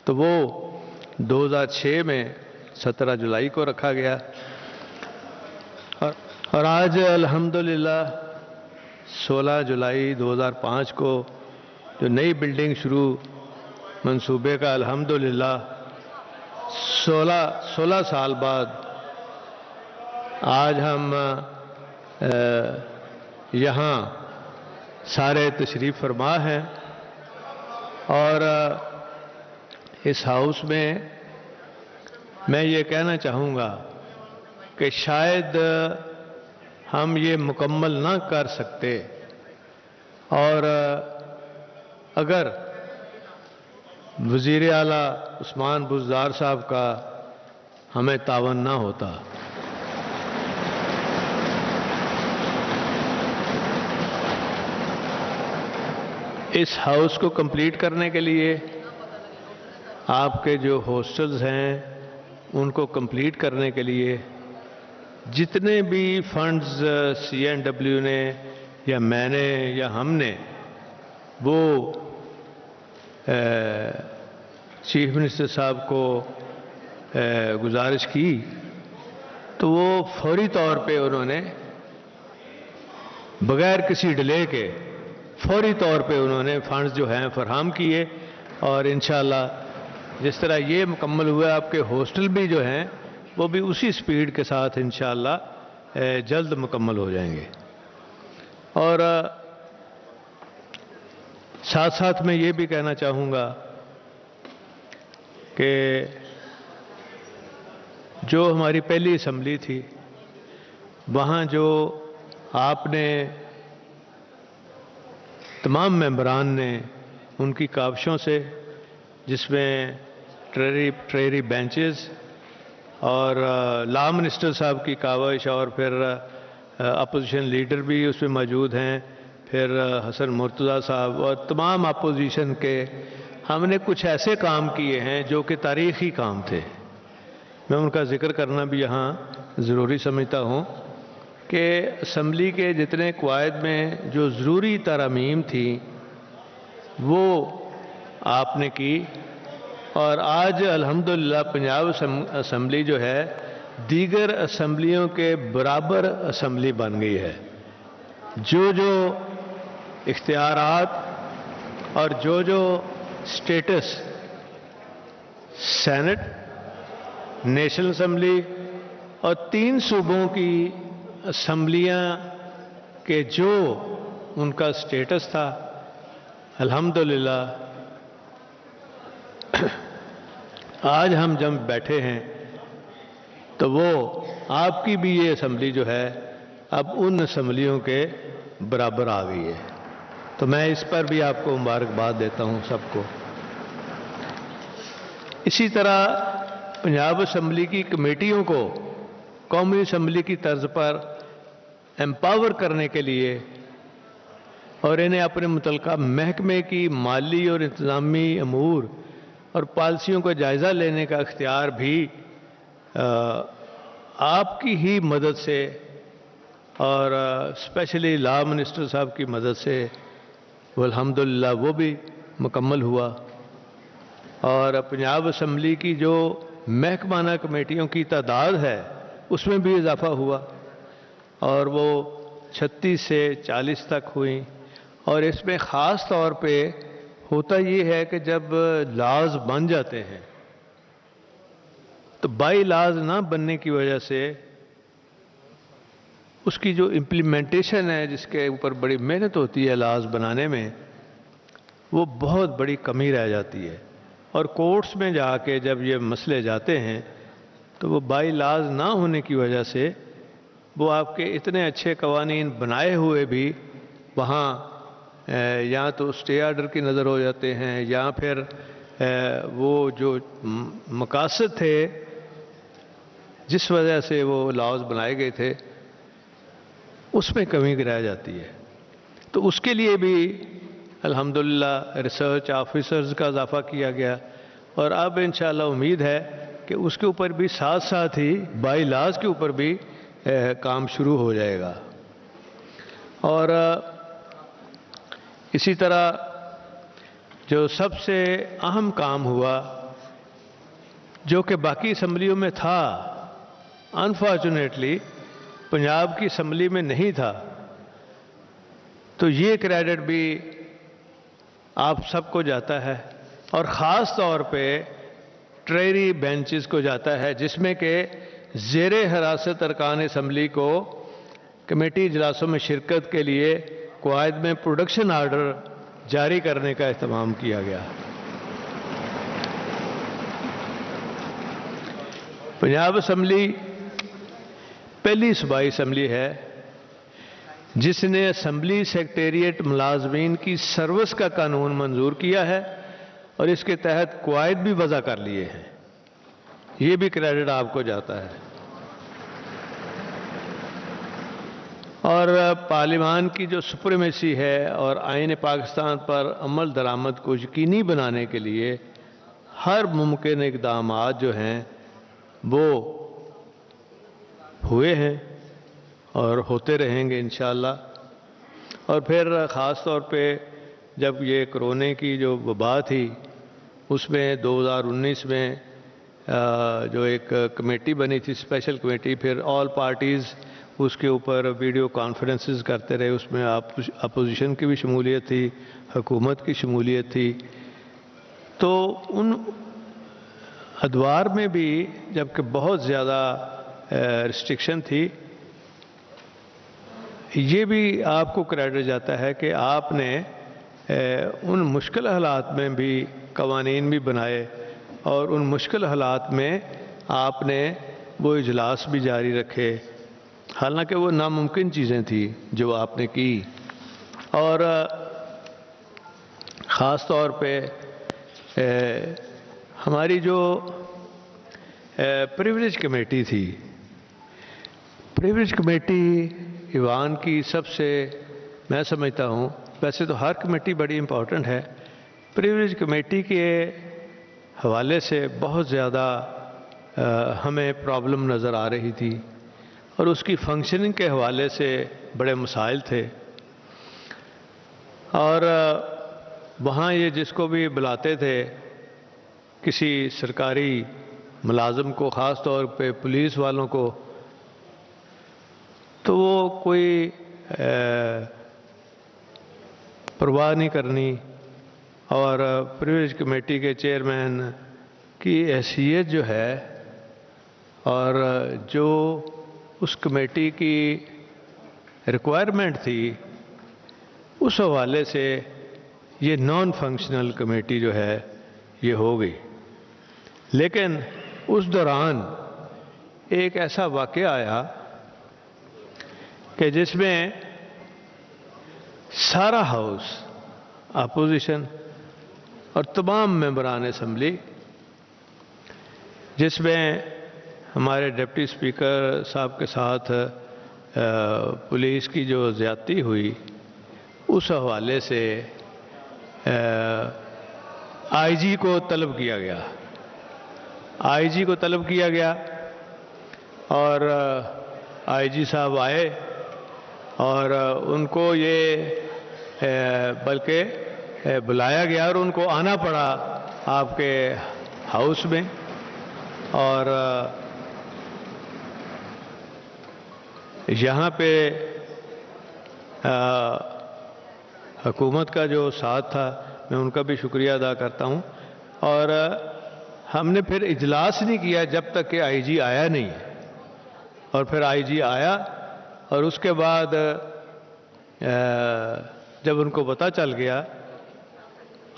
تو وہ 2006 میں 17 جولائی کو رکھا گیا، اور آج الحمدللہ 16 جولائی 2005 کو جو نئی بلڈنگ شروع منصوبے کا الحمدللہ 16 سال بعد آج ہم یہاں سارے تشریف فرما ہیں، اور اس ہاؤس میں یہ کہنا چاہوں گا کہ شاید ہم یہ مکمل نہ کر سکتے، اور اگر وزیر اعلیٰ عثمان بزدار صاحب کا ہمیں تعاون نہ ہوتا۔ اس ہاؤس کو کمپلیٹ کرنے کے لیے آپ کے جو ہاسٹلز ہیں ان کو کمپلیٹ کرنے کے لیے جتنے بھی فنڈز CNW نے یا میں نے یا ہم نے وہ چیف منسٹر صاحب کو گزارش کی، تو وہ فوری طور پہ انہوں نے بغیر کسی ڈیلے کے فوری طور پہ انہوں نے فنڈز جو ہیں فراہم کیے، اور انشاءاللہ جس طرح یہ مکمل ہوا آپ کے ہاسٹل بھی جو ہیں وہ بھی اسی سپیڈ کے ساتھ انشاءاللہ جلد مکمل ہو جائیں گے۔ اور ساتھ ساتھ میں یہ بھی کہنا چاہوں گا کہ جو ہماری پہلی اسمبلی تھی وہاں جو آپ نے تمام ممبران نے ان کی کاوشوں سے، جس میں ٹریری بینچز اور لا منسٹر صاحب کی کاوش، اور پھر اپوزیشن لیڈر بھی اس میں موجود ہیں، پھر حسن مرتضیٰ صاحب اور تمام اپوزیشن کے، ہم نے کچھ ایسے کام کیے ہیں جو کہ تاریخی کام تھے۔ میں ان کا ذکر کرنا بھی یہاں ضروری سمجھتا ہوں کہ اسمبلی کے جتنے قواعد میں جو ضروری ترامیم تھیں وہ آپ نے کی، اور آج الحمدللہ پنجاب اسمبلی جو ہے دیگر اسمبلیوں کے برابر اسمبلی بن گئی ہے۔ جو اختیارات اور جو سٹیٹس سینٹ، نیشنل اسمبلی اور 3 صوبوں کی اسمبلیاں کے جو ان کا سٹیٹس تھا، الحمدللہ آج ہم جب بیٹھے ہیں تو وہ آپ کی بھی یہ اسمبلی جو ہے اب ان اسمبلیوں کے برابر آ گئی ہے، تو میں اس پر بھی آپ کو مبارکباد دیتا ہوں سب کو۔ اسی طرح پنجاب اسمبلی کی کمیٹیوں کو قومی اسمبلی کی طرز پر ایمپاور کرنے کے لیے اور انہیں اپنے متعلقہ محکمے کی مالی اور انتظامی امور اور پالیسیوں کا جائزہ لینے کا اختیار بھی آپ کی ہی مدد سے اور اسپیشلی لا منسٹر صاحب کی مدد سے الحمدللہ وہ بھی مکمل ہوا، اور پنجاب اسمبلی کی جو محکمانہ کمیٹیوں کی تعداد ہے اس میں بھی اضافہ ہوا، اور وہ 36 سے 40 تک ہوئیں۔ اور اس میں خاص طور پہ ہوتا یہ ہے کہ جب لاز بن جاتے ہیں تو بائی لاز نہ بننے کی وجہ سے اس کی جو امپلیمنٹیشن ہے، جس کے اوپر بڑی محنت ہوتی ہے لاز بنانے میں، وہ بہت بڑی کمی رہ جاتی ہے، اور کورٹس میں جا کے جب یہ مسئلے جاتے ہیں تو وہ بائی لاز نہ ہونے کی وجہ سے وہ آپ کے اتنے اچھے قوانین بنائے ہوئے بھی وہاں یا تو اسٹے آرڈر کی نظر ہو جاتے ہیں، یا پھر وہ جو مقاصد تھے جس وجہ سے وہ لاز بنائے گئے تھے اس میں کمی رہ جاتی ہے۔ تو اس کے لیے بھی الحمدللہ ریسرچ آفیسرز کا اضافہ کیا گیا، اور اب انشاءاللہ امید ہے کہ اس کے اوپر بھی ساتھ ساتھ ہی بائی لاز کے اوپر بھی کام شروع ہو جائے گا۔ اور اسی طرح جو سب سے اہم کام ہوا جو کہ باقی اسمبلیوں میں تھا، انفارچونیٹلی پنجاب کی اسمبلی میں نہیں تھا. تو یہ کریڈٹ بھی آپ سب کو جاتا ہے، اور خاص طور پہ ٹریری بینچز کو جاتا ہے، جس میں کہ زیر حراست ارکان اسمبلی کو کمیٹی اجلاسوں میں شرکت کے لیے قواعد میں پروڈکشن آرڈر جاری کرنے کا اہتمام کیا گیا. پنجاب اسمبلی پہلی صوبائی اسمبلی ہے جس نے اسمبلی سیکریٹریٹ ملازمین کی سروس کا قانون منظور کیا ہے اور اس کے تحت قواعد بھی وضع کر لیے ہیں. یہ بھی کریڈٹ آپ کو جاتا ہے. اور پارلیمان کی جو سپریمیسی ہے اور آئین پاکستان پر عمل درآمد کو یقینی بنانے کے لیے ہر ممکن اقدامات جو ہیں وہ ہوئے ہیں اور ہوتے رہیں گے انشاءاللہ. اور پھر خاص طور پہ جب یہ کرونے کی جو وبا تھی اس میں 2019 میں جو ایک کمیٹی بنی تھی، اسپیشل کمیٹی، پھر آل پارٹیز اس کے اوپر ویڈیو کانفرنسز کرتے رہے. اس میں اپوزیشن کی بھی شمولیت تھی، حکومت کی شمولیت تھی. تو ان ادوار میں بھی جبکہ بہت زیادہ ریسٹرکشن تھی، یہ بھی آپ کو کریڈٹ جاتا ہے کہ آپ نے ان مشکل حالات میں بھی قوانین بھی بنائے اور ان مشکل حالات میں آپ نے وہ اجلاس بھی جاری رکھے، حالانکہ وہ ناممکن چیزیں تھیں جو آپ نے کی. اور خاص طور پہ ہماری جو پریویلیج کمیٹی تھی، پریویلیج کمیٹی ایوان کی سب سے، میں سمجھتا ہوں، ویسے تو ہر کمیٹی بڑی امپورٹنٹ ہے، پریویلیج کمیٹی کے حوالے سے بہت زیادہ ہمیں پرابلم نظر آ رہی تھی اور اس کی فنکشننگ کے حوالے سے بڑے مسائل تھے. اور وہاں یہ جس کو بھی بلاتے تھے، کسی سرکاری ملازم کو، خاص طور پہ پولیس والوں کو، تو وہ کوئی پرواہ نہیں کرنی. اور پریویلیج کمیٹی کے چیئرمین کی حیثیت جو ہے اور جو اس کمیٹی کی ریکوائرمنٹ تھی، اس حوالے سے یہ نان فنکشنل کمیٹی جو ہے یہ ہو گئی. لیکن اس دوران ایک ایسا واقعہ آیا کہ جس میں سارا ہاؤس، اپوزیشن اور تمام ممبران اسمبلی، جس میں ہمارے ڈپٹی اسپیکر صاحب کے ساتھ پولیس کی جو زیادتی ہوئی، اس حوالے سے آئی جی کو طلب کیا گیا. آئی جی کو طلب کیا گیا اور آئی جی صاحب آئے اور ان کو یہ بلکہ بلایا گیا اور ان کو آنا پڑا آپ کے ہاؤس میں. اور یہاں پہ حکومت کا جو ساتھ تھا، میں ان کا بھی شکریہ ادا کرتا ہوں. اور ہم نے پھر اجلاس نہیں کیا جب تک کہ آئی جی آیا نہیں. اور پھر آئی جی آیا اور اس کے بعد جب ان کو پتہ چل گیا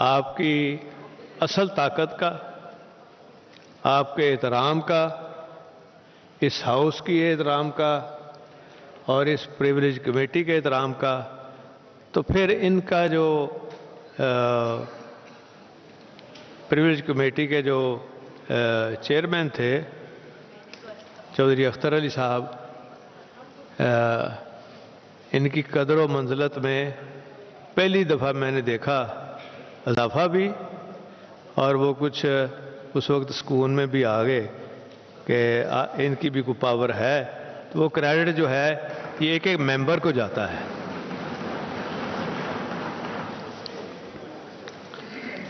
آپ کی اصل طاقت کا، آپ کے احترام کا، اس ہاؤس کی احترام کا اور اس پریویلیج کمیٹی کے احترام کا، تو پھر ان کا جو پریویلیج کمیٹی کے جو چیئرمین تھے چودھری اختر علی صاحب، ان کی قدر و منزلت میں پہلی دفعہ میں نے دیکھا اضافہ بھی، اور وہ کچھ اس وقت سکون میں بھی آ گئے کہ ان کی بھی کوئی پاور ہے. تو وہ کریڈٹ جو ہے یہ ایک ایک ممبر کو جاتا ہے.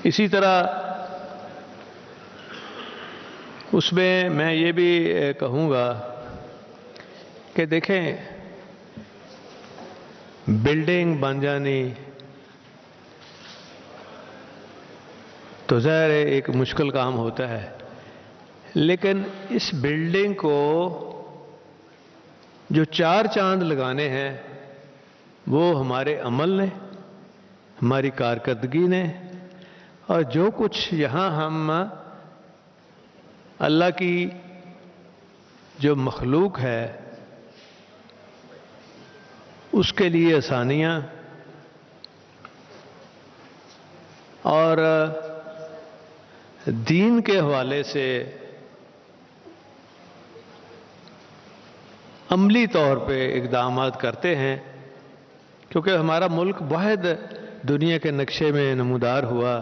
اسی طرح اس میں یہ بھی کہوں گا کہ دیکھیں بلڈنگ بن جانی تو ظاہر ہے ایک مشکل کام ہوتا ہے، لیکن اس بلڈنگ کو جو 4 چاند لگانے ہیں وہ ہمارے عمل نے، ہماری کارکردگی نے، اور جو کچھ یہاں ہم اللہ کی جو مخلوق ہے اس کے لیے آسانیاں اور دین کے حوالے سے عملی طور پہ اقدامات کرتے ہیں، کیونکہ ہمارا ملک واحد دنیا کے نقشے میں نمودار ہوا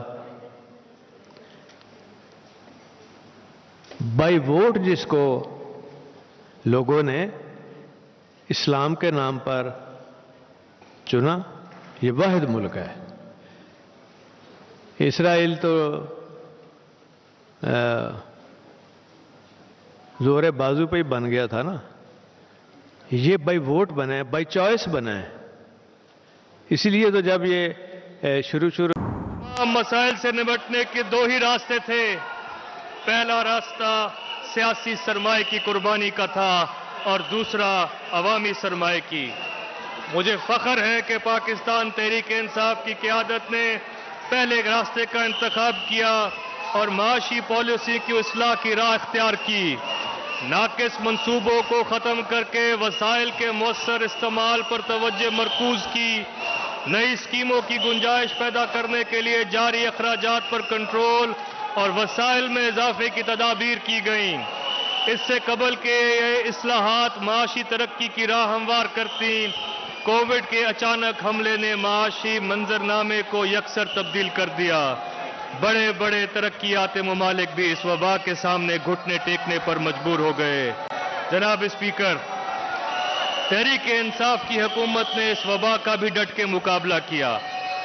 بائی ووٹ، جس کو لوگوں نے اسلام کے نام پر چنا، یہ واحد ملک ہے۔ اسرائیل تو زور بازو پہ ہی بن گیا تھا نا، یہ بائی ووٹ بنا ہے، بائی چوائس بنا ہے۔ اسی لیے تو جب یہ شروع تمام مسائل سے نمٹنے کے 2 ہی راستے تھے۔ پہلا راستہ سیاسی سرمایہ کی قربانی کا تھا اور دوسرا عوامی سرمایہ کی۔ مجھے فخر ہے کہ پاکستان تحریک انصاف کی قیادت نے پہلے راستے کا انتخاب کیا اور معاشی پالیسی کی اصلاح کی راہ اختیار کی۔ ناقص منصوبوں کو ختم کر کے وسائل کے مؤثر استعمال پر توجہ مرکوز کی، نئی اسکیموں کی گنجائش پیدا کرنے کے لیے جاری اخراجات پر کنٹرول اور وسائل میں اضافے کی تدابیر کی گئیں۔ اس سے قبل کے یہ اصلاحات معاشی ترقی کی راہ ہموار کرتی، کووڈ کے اچانک حملے نے معاشی منظرنامے کو یکسر تبدیل کر دیا۔ بڑے بڑے ترقیاتی ممالک بھی اس وبا کے سامنے گھٹنے ٹیکنے پر مجبور ہو گئے۔ جناب اسپیکر، تحریک انصاف کی حکومت نے اس وبا کا بھی ڈٹ کے مقابلہ کیا۔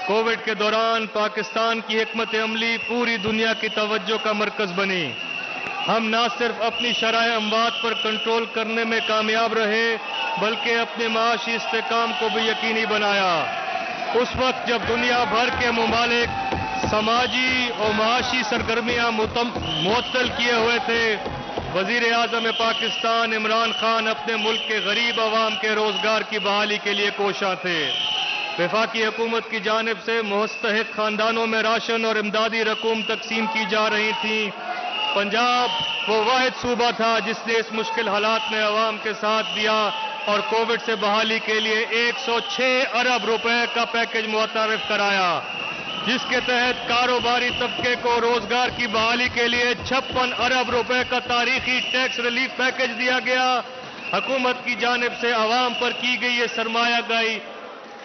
کووڈ کے دوران پاکستان کی حکمت عملی پوری دنیا کی توجہ کا مرکز بنی۔ ہم نہ صرف اپنی شرح اموات پر کنٹرول کرنے میں کامیاب رہے بلکہ اپنے معاشی استحکام کو بھی یقینی بنایا۔ اس وقت جب دنیا بھر کے ممالک سماجی اور معاشی سرگرمیاں معطل کیے ہوئے تھے، وزیر اعظم پاکستان عمران خان اپنے ملک کے غریب عوام کے روزگار کی بحالی کے لیے کوشاں تھے۔ وفاقی حکومت کی جانب سے مستحق خاندانوں میں راشن اور امدادی رقوم تقسیم کی جا رہی تھیں۔ پنجاب وہ واحد صوبہ تھا جس نے اس مشکل حالات میں عوام کے ساتھ دیا اور کووڈ سے بحالی کے لیے 106 ارب روپے کا پیکج متعارف کرایا، جس کے تحت کاروباری طبقے کو روزگار کی بحالی کے لیے 56 ارب روپے کا تاریخی ٹیکس ریلیف پیکج دیا گیا۔ حکومت کی جانب سے عوام پر کی گئی یہ سرمایہ کاری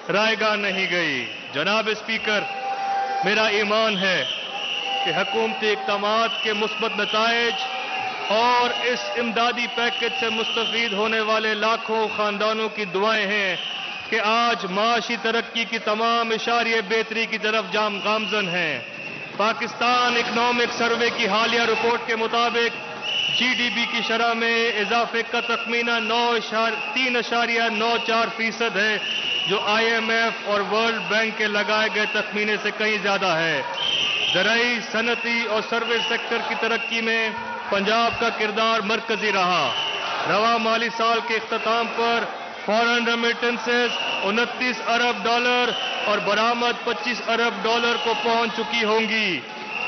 رائے گاہ نہیں گئی۔ جناب اسپیکر، میرا ایمان ہے کہ حکومتی اقدامات کے مثبت نتائج اور اس امدادی پیکج سے مستفید ہونے والے لاکھوں خاندانوں کی دعائیں ہیں کہ آج معاشی ترقی کی تمام اشاریے بہتری کی طرف گامزن ہیں۔ پاکستان اکنامک سروے کی حالیہ رپورٹ کے مطابق جی ڈی پی کی شرح میں اضافے کا تخمینہ 3.94% ہے، جو آئی ایم ایف اور ورلڈ بینک کے لگائے گئے تخمینے سے کہیں زیادہ ہے۔ زرعی، صنعتی اور سروس سیکٹر کی ترقی میں پنجاب کا کردار مرکزی رہا۔ رواں مالی سال کے اختتام پر فارن ریمیٹنسز 29 ارب ڈالر اور برآمد 25 ارب ڈالر کو پہنچ چکی ہوں گی۔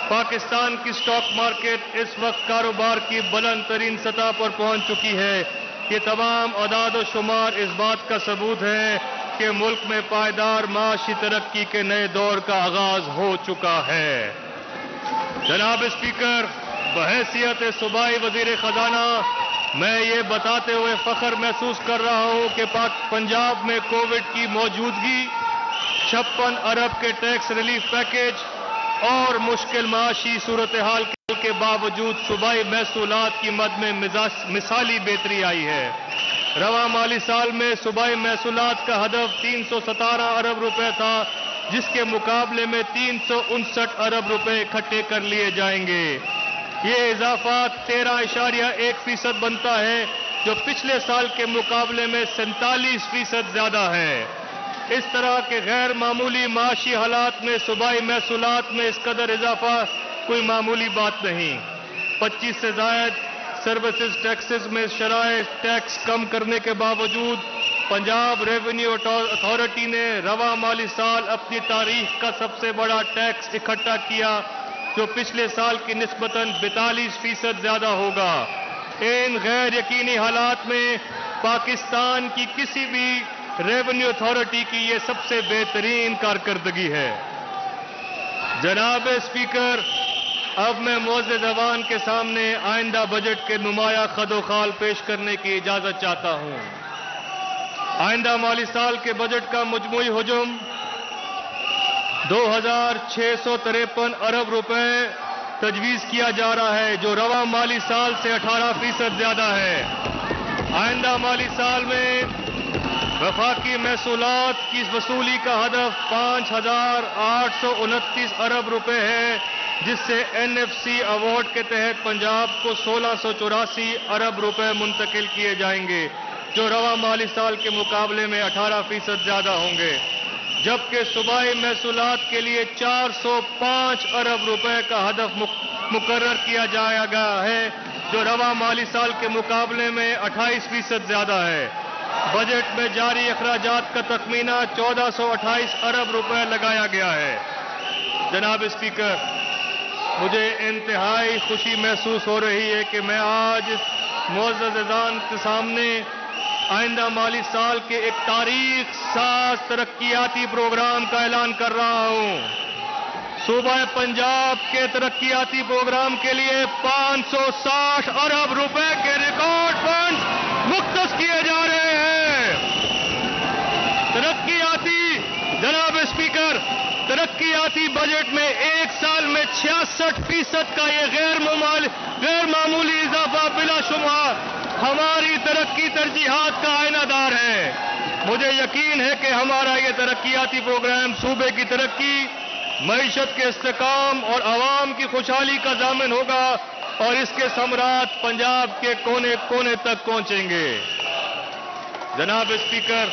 پاکستان کی سٹاک مارکیٹ اس وقت کاروبار کی بلند ترین سطح پر پہنچ چکی ہے۔ یہ تمام اعداد و شمار اس بات کا ثبوت ہے کہ ملک میں پائیدار معاشی ترقی کے نئے دور کا آغاز ہو چکا ہے۔ جناب اسپیکر، بحیثیت صوبائی وزیر خزانہ میں یہ بتاتے ہوئے فخر محسوس کر رہا ہوں کہ پنجاب میں کووڈ کی موجودگی، 56 ارب کے ٹیکس ریلیف پیکج اور مشکل معاشی صورتحال کے باوجود صوبائی محصولات کی مد میں مثالی بہتری آئی ہے۔ رواں مالی سال میں صوبائی محصولات کا ہدف 317 ارب روپے تھا، جس کے مقابلے میں 359 ارب روپے اکٹھے کر لیے جائیں گے۔ یہ اضافہ 13.1% بنتا ہے جو پچھلے سال کے مقابلے میں 47% زیادہ ہے۔ اس طرح کے غیر معمولی معاشی حالات میں صوبائی محصولات میں اس قدر اضافہ کوئی معمولی بات نہیں۔ 25 سے زائد سروسز ٹیکسز میں شرائع ٹیکس کم کرنے کے باوجود پنجاب ریونیو اتھارٹی نے رواں مالی سال اپنی تاریخ کا سب سے بڑا ٹیکس اکٹھا کیا جو پچھلے سال کی نسبتاً 42% زیادہ ہوگا۔ ان غیر یقینی حالات میں پاکستان کی کسی بھی ریونیو اتھارٹی کی یہ سب سے بہترین کارکردگی ہے۔ جناب اسپیکر، اب میں معزز ایوان کے سامنے آئندہ بجٹ کے نمایاں خد و خال پیش کرنے کی اجازت چاہتا ہوں۔ آئندہ مالی سال کے بجٹ کا مجموعی حجم 2653 ارب روپے تجویز کیا جا رہا ہے جو رواں مالی سال سے 18% زیادہ ہے۔ آئندہ مالی سال میں وفاقی محصولات کی وصولی کا ہدف 5829 ارب روپے ہے جس سے NFC ایوارڈ کے تحت پنجاب کو 1684 ارب روپے منتقل کیے جائیں گے جو رواں مالی سال کے مقابلے میں 18% زیادہ ہوں گے، جبکہ صوبائی محصولات کے لیے 405 ارب روپے کا ہدف مقرر کیا جایا گیا ہے جو رواں مالی سال کے مقابلے میں 28% زیادہ ہے۔ بجٹ میں جاری اخراجات کا تخمینہ 1428 ارب روپے لگایا گیا ہے۔ جناب اسپیکر، مجھے انتہائی خوشی محسوس ہو رہی ہے کہ میں آج اس معزز ایوان کے سامنے آئندہ مالی سال کے ایک تاریخ ساز ترقیاتی پروگرام کا اعلان کر رہا ہوں۔ صوبہ پنجاب کے ترقیاتی پروگرام کے لیے 560 ارب روپے کے ریکارڈ فنڈ مختص کیے جا رہے ہیں۔ ترقیاتی جناب اسپیکر، ترقیاتی بجٹ میں ایک سال میں 66% کا یہ غیر معمولی اضافہ بلا شبہ ہماری ترقی ترجیحات کا آئینہ دار ہے۔ مجھے یقین ہے کہ ہمارا یہ ترقیاتی پروگرام صوبے کی ترقی، معیشت کے استحکام اور عوام کی خوشحالی کا ضامن ہوگا اور اس کے ثمرات پنجاب کے کونے کونے تک پہنچیں گے۔ جناب اسپیکر،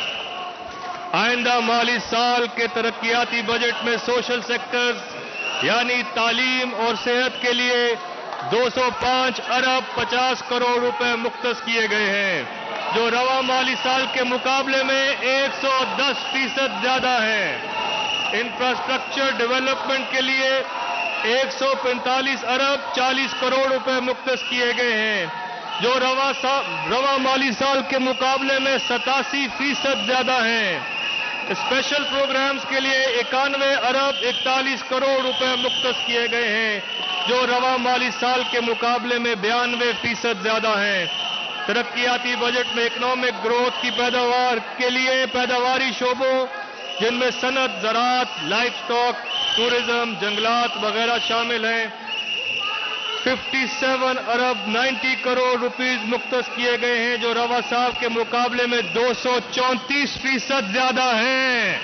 آئندہ مالی سال کے ترقیاتی بجٹ میں سوشل سیکٹرز یعنی تعلیم اور صحت کے لیے 205 ارب 50 کروڑ روپے مختص کیے گئے ہیں جو رواں مالی سال کے مقابلے میں 110% زیادہ ہے۔ انفراسٹرکچر ڈیولپمنٹ کے لیے 145 ارب 40 کروڑ روپے مختص کیے گئے ہیں جو رواں مالی سال کے مقابلے میں 87% زیادہ ہیں۔ اسپیشل پروگرامز کے لیے 91 ارب 41 کروڑ روپے مختص کیے گئے ہیں جو رواں مالی سال کے مقابلے میں 92% زیادہ ہیں۔ ترقیاتی بجٹ میں اکنامک گروتھ کی پیداوار کے لیے پیداواری شعبوں جن میں صنعت، زراعت، لائف سٹاک، ٹورزم، جنگلات وغیرہ شامل ہیں 57 ارب 90 کروڑ روپیز مختص کیے گئے ہیں جو رواں سال کے مقابلے میں 234% زیادہ ہیں۔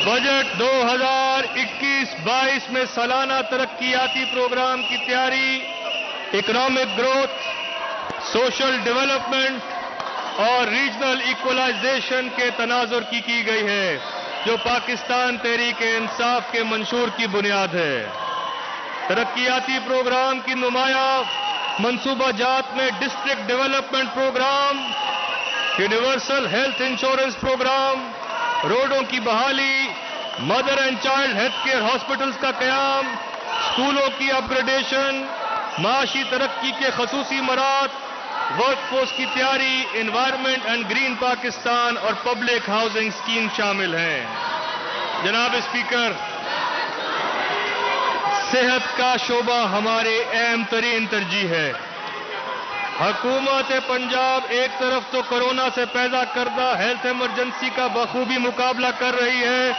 بجٹ 2021-22 میں سالانہ ترقیاتی پروگرام کی تیاری اکنامک گروتھ، سوشل ڈیولپمنٹ اور ریجنل ایکولائزیشن کے تناظر کی گئی ہے جو پاکستان تحریک انصاف کے منشور کی بنیاد ہے۔ ترقیاتی پروگرام کی نمایاں منصوبہ جات میں district development program, universal health insurance program, روڈوں کی بحالی، mother and child health care hospitals کا قیام، اسکولوں کی اپ گریڈیشن، معاشی ترقی کے خصوصی مراحل، ورک فورس کی تیاری، انوائرمنٹ اینڈ گرین پاکستان اور پبلک ہاؤسنگ اسکیم شامل ہیں۔ جناب اسپیکر، صحت کا شعبہ ہمارے اہم ترین ترجیح ہے۔ حکومت پنجاب ایک طرف تو کورونا سے پیدا کردہ ہیلتھ ایمرجنسی کا بخوبی مقابلہ کر رہی ہے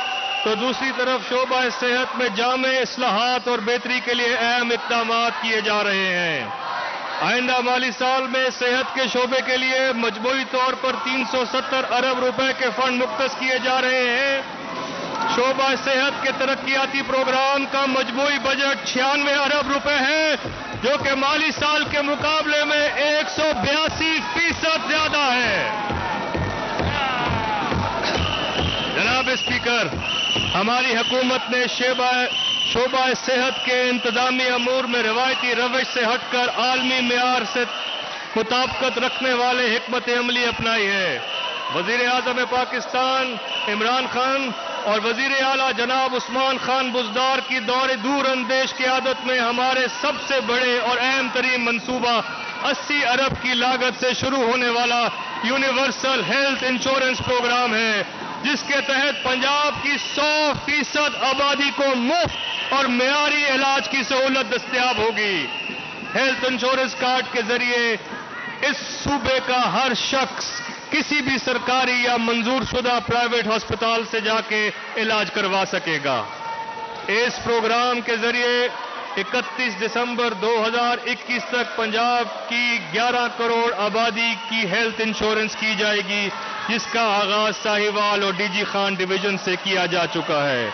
تو دوسری طرف شعبہ صحت میں جامع اصلاحات اور بہتری کے لیے اہم اقدامات کیے جا رہے ہیں۔ آئندہ مالی سال میں صحت کے شعبے کے لیے مجموعی طور پر 370 ارب روپے کے فنڈ مختص کیے جا رہے ہیں۔ شعبہ صحت کے ترقیاتی پروگرام کا مجموعی بجٹ 96 ارب روپے ہے، جو کہ مالی سال کے مقابلے میں 182% زیادہ ہے۔ جناب اسپیکر، ہماری حکومت نے شعبہ صحت کے انتظامی امور میں روایتی روش سے ہٹ کر عالمی معیار سے مطابقت رکھنے والے حکمت عملی اپنائی ہے۔ وزیر اعظم پاکستان عمران خان اور وزیر اعلیٰ جناب عثمان خان بزدار کی دور اندیش قیادت میں ہمارے سب سے بڑے اور اہم ترین منصوبہ 80 ارب کی لاگت سے شروع ہونے والا یونیورسل ہیلتھ انشورنس پروگرام ہے، جس کے تحت پنجاب کی 100% آبادی کو مفت اور معیاری علاج کی سہولت دستیاب ہوگی۔ ہیلتھ انشورنس کارڈ کے ذریعے اس صوبے کا ہر شخص کسی بھی سرکاری یا منظور شدہ پرائیویٹ ہسپتال سے جا کے علاج کروا سکے گا۔ اس پروگرام کے ذریعے 31 دسمبر 2021 تک پنجاب کی 11 کروڑ آبادی کی ہیلتھ انشورنس کی جائے گی، جس کا آغاز ساہیوال اور ڈی جی خان ڈویژن سے کیا جا چکا ہے۔